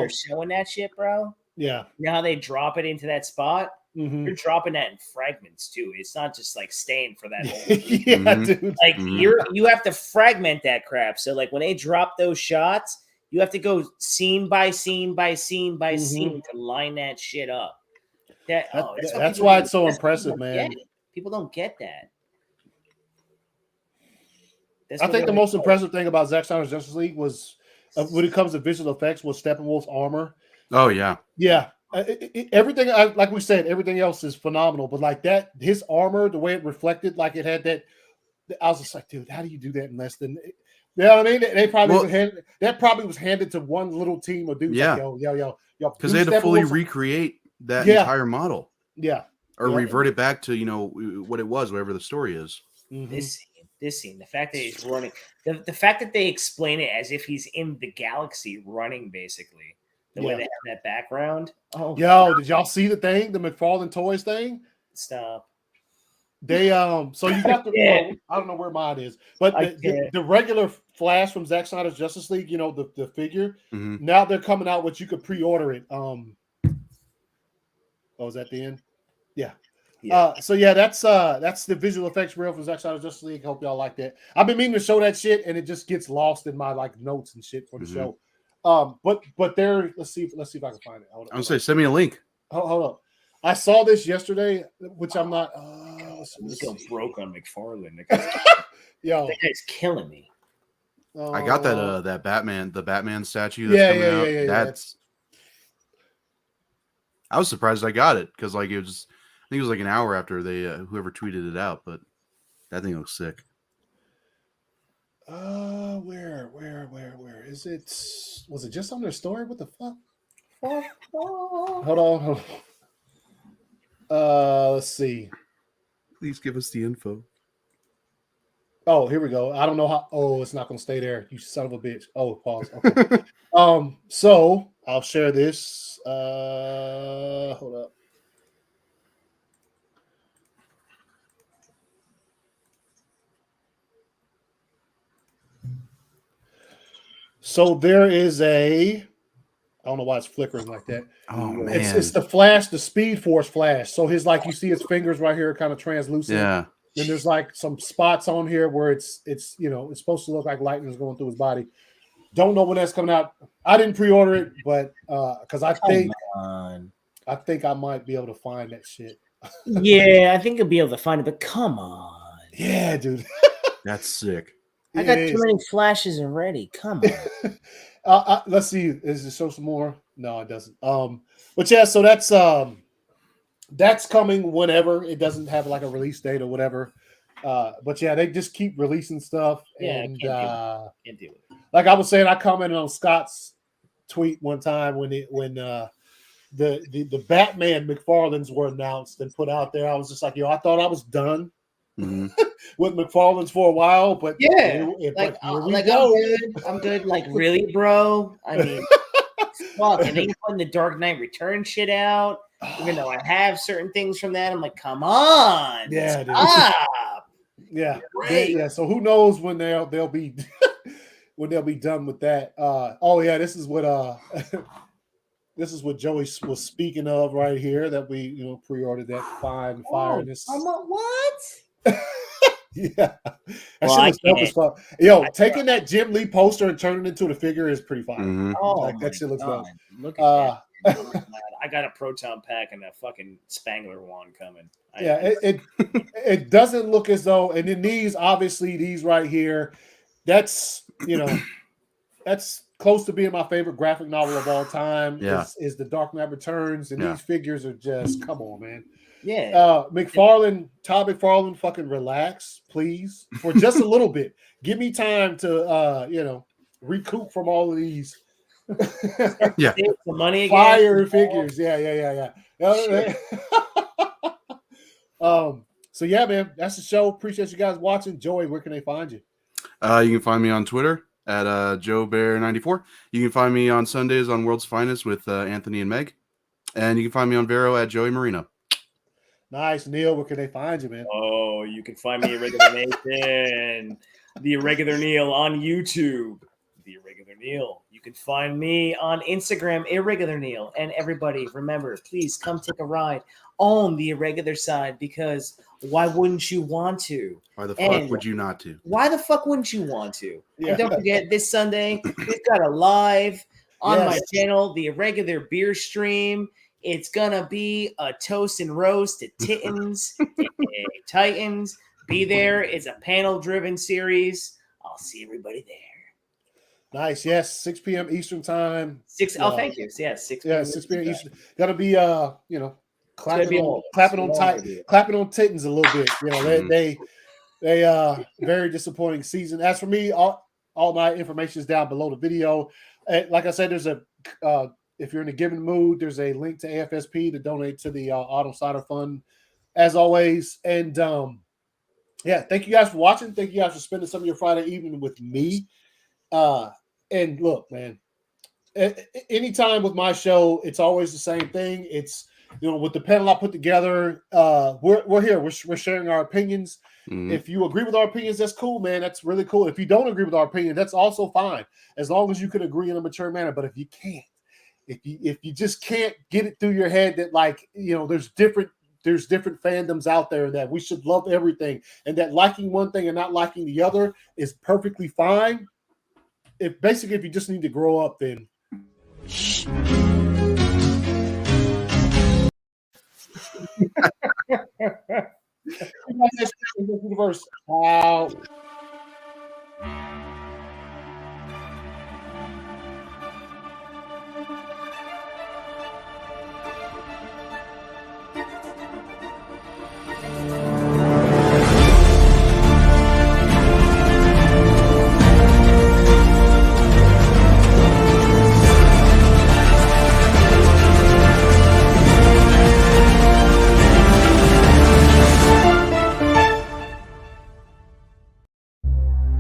they're showing that shit, bro. Yeah. You know how they drop it into that spot? Mm-hmm. You're dropping that in fragments too. It's not just like staying for that whole yeah, dude. Like you have to fragment that crap. So like when they drop those shots, you have to go scene by scene by scene by scene to line that shit up. That's why it's so impressive, man. People don't get that. I think the most impressive thing about Zack Snyder's Justice League was when it comes to visual effects was Steppenwolf's armor. Oh yeah. Yeah. Everything, like we said, everything else is phenomenal, but like that, his armor, the way it reflected, like it had that. I was just like, dude, how do you do that in less than? You know what I mean? They probably that probably was handed to one little team of dudes. Yeah, like, yo, because they had to fully recreate that entire model. Yeah, or revert it back to what it was, whatever the story is. This scene, the fact that he's running, the fact that they explain it as if he's in the galaxy running, basically. The way they have that background. Oh, yo, did y'all see the thing, the McFarlane Toys thing? Stop. They so you got the I don't know where mine is, but the regular Flash from Zack Snyder's Justice League, the figure. Now they're coming out with you could pre-order it. Was that the end? Yeah. So yeah, that's the visual effects reel from Zack Snyder's Justice League. Hope y'all like that. I've been meaning to show that shit, and it just gets lost in my notes and shit for the show. But there, let's see if I can find it. I'm gonna say, send me a link. Hold up. I saw this yesterday, which I'm not. I'm just going broke on McFarlane. Yo, that guy's killing me. I got that Batman statue. That's I was surprised I got it because it was. I think it was like an hour after they whoever tweeted it out, but that thing looks sick. Where is it? Was it just on their story? What the fuck? Hold on. Let's see. Please give us the info. Oh, here we go. I don't know how. Oh, it's not gonna stay there. You son of a bitch. Oh, pause. Okay. So I'll share this. Hold up. So there is I don't know why it's flickering like that. Oh man, it's the Flash, the Speed Force Flash. So his you see his fingers right here, kind of translucent. Yeah. Then there's some spots on here where it's it's supposed to look like lightning is going through his body. Don't know when that's coming out. I didn't pre-order it, but because I think I might be able to find that shit. Yeah, I think I'll be able to find it, but come on. Yeah, dude. That's sick. I got too many flashes already. Come on. Let's see. Does it show some more? No, it doesn't. But yeah, so that's coming whenever. It doesn't have a release date or whatever. But yeah, they just keep releasing stuff. Yeah, and can't deal with it. Like I was saying, I commented on Scott's tweet one time when the Batman McFarlanes were announced and put out there. I was just like, I thought I was done. With McFarlane's for a while, but I'm good. Like, really, bro? I mean, fuck. And then you're putting the Dark Knight Return shit out, even though I have certain things from that. I'm like, come on, stop. Yeah, yeah. So who knows when they'll be when they'll be done with that? This is what this is what Joey was speaking of right here. That we pre-ordered that fine fire. What? Yeah, taking that Jim Lee poster and turning it into the figure is pretty fine. That shit looks fun. Look at that. I got a proton pack and a fucking Spangler wand coming. It doesn't look as though, and then these right here, that's that's close to being my favorite graphic novel of all time. Is the Dark Knight Returns, and these figures are just come on, man. Yeah. Todd McFarlane, fucking relax, please, for just a little bit. Give me time to recoup from all of these money fire figures. Yeah. So yeah, man, that's the show. Appreciate you guys watching. Joey, where can they find you? You can find me on Twitter at JoeBear94. You can find me on Sundays on World's Finest with Anthony and Meg. And you can find me on Vero at Joey Marino. Nice. Neil, where can they find you, man? Oh, you can find me Irregular Nathan, the Irregular Neil on YouTube. The Irregular Neil. You can can find me on Instagram, Irregular Neil. And everybody, remember, please come take a ride on the irregular side, because why wouldn't you want to? Why the fuck would you not to? Why the fuck wouldn't you want to? Yeah. And don't forget, this Sunday, we've got a live on my channel, the Irregular Beer Stream. It's going to be a toast and roast to Titans, Titans. Be there. It's a panel-driven series. I'll see everybody there. Nice. Yes, 6 p.m. Eastern time. Oh, thank you. Yeah, 6 p.m. 6 p.m. Eastern. Gotta be clapping on Titans a little bit. You know, they very disappointing season. As for me, all my information is down below the video. Like I said, there's a if you're in a given mood, there's a link to AFSP to donate to the Autumn Cider Fund, as always. And thank you guys for watching. Thank you guys for spending some of your Friday evening with me. And look, man, anytime with my show, it's always the same thing. It's, with the panel I put together, we're here. We're sharing our opinions. Mm-hmm. If you agree with our opinions, that's cool, man. That's really cool. If you don't agree with our opinion, that's also fine, as long as you can agree in a mature manner. But if you can't, if you just can't get it through your head that, like, there's different fandoms out there, that we should love everything, and that liking one thing and not liking the other is perfectly fine. If you just need to grow up, then Universe. Wow.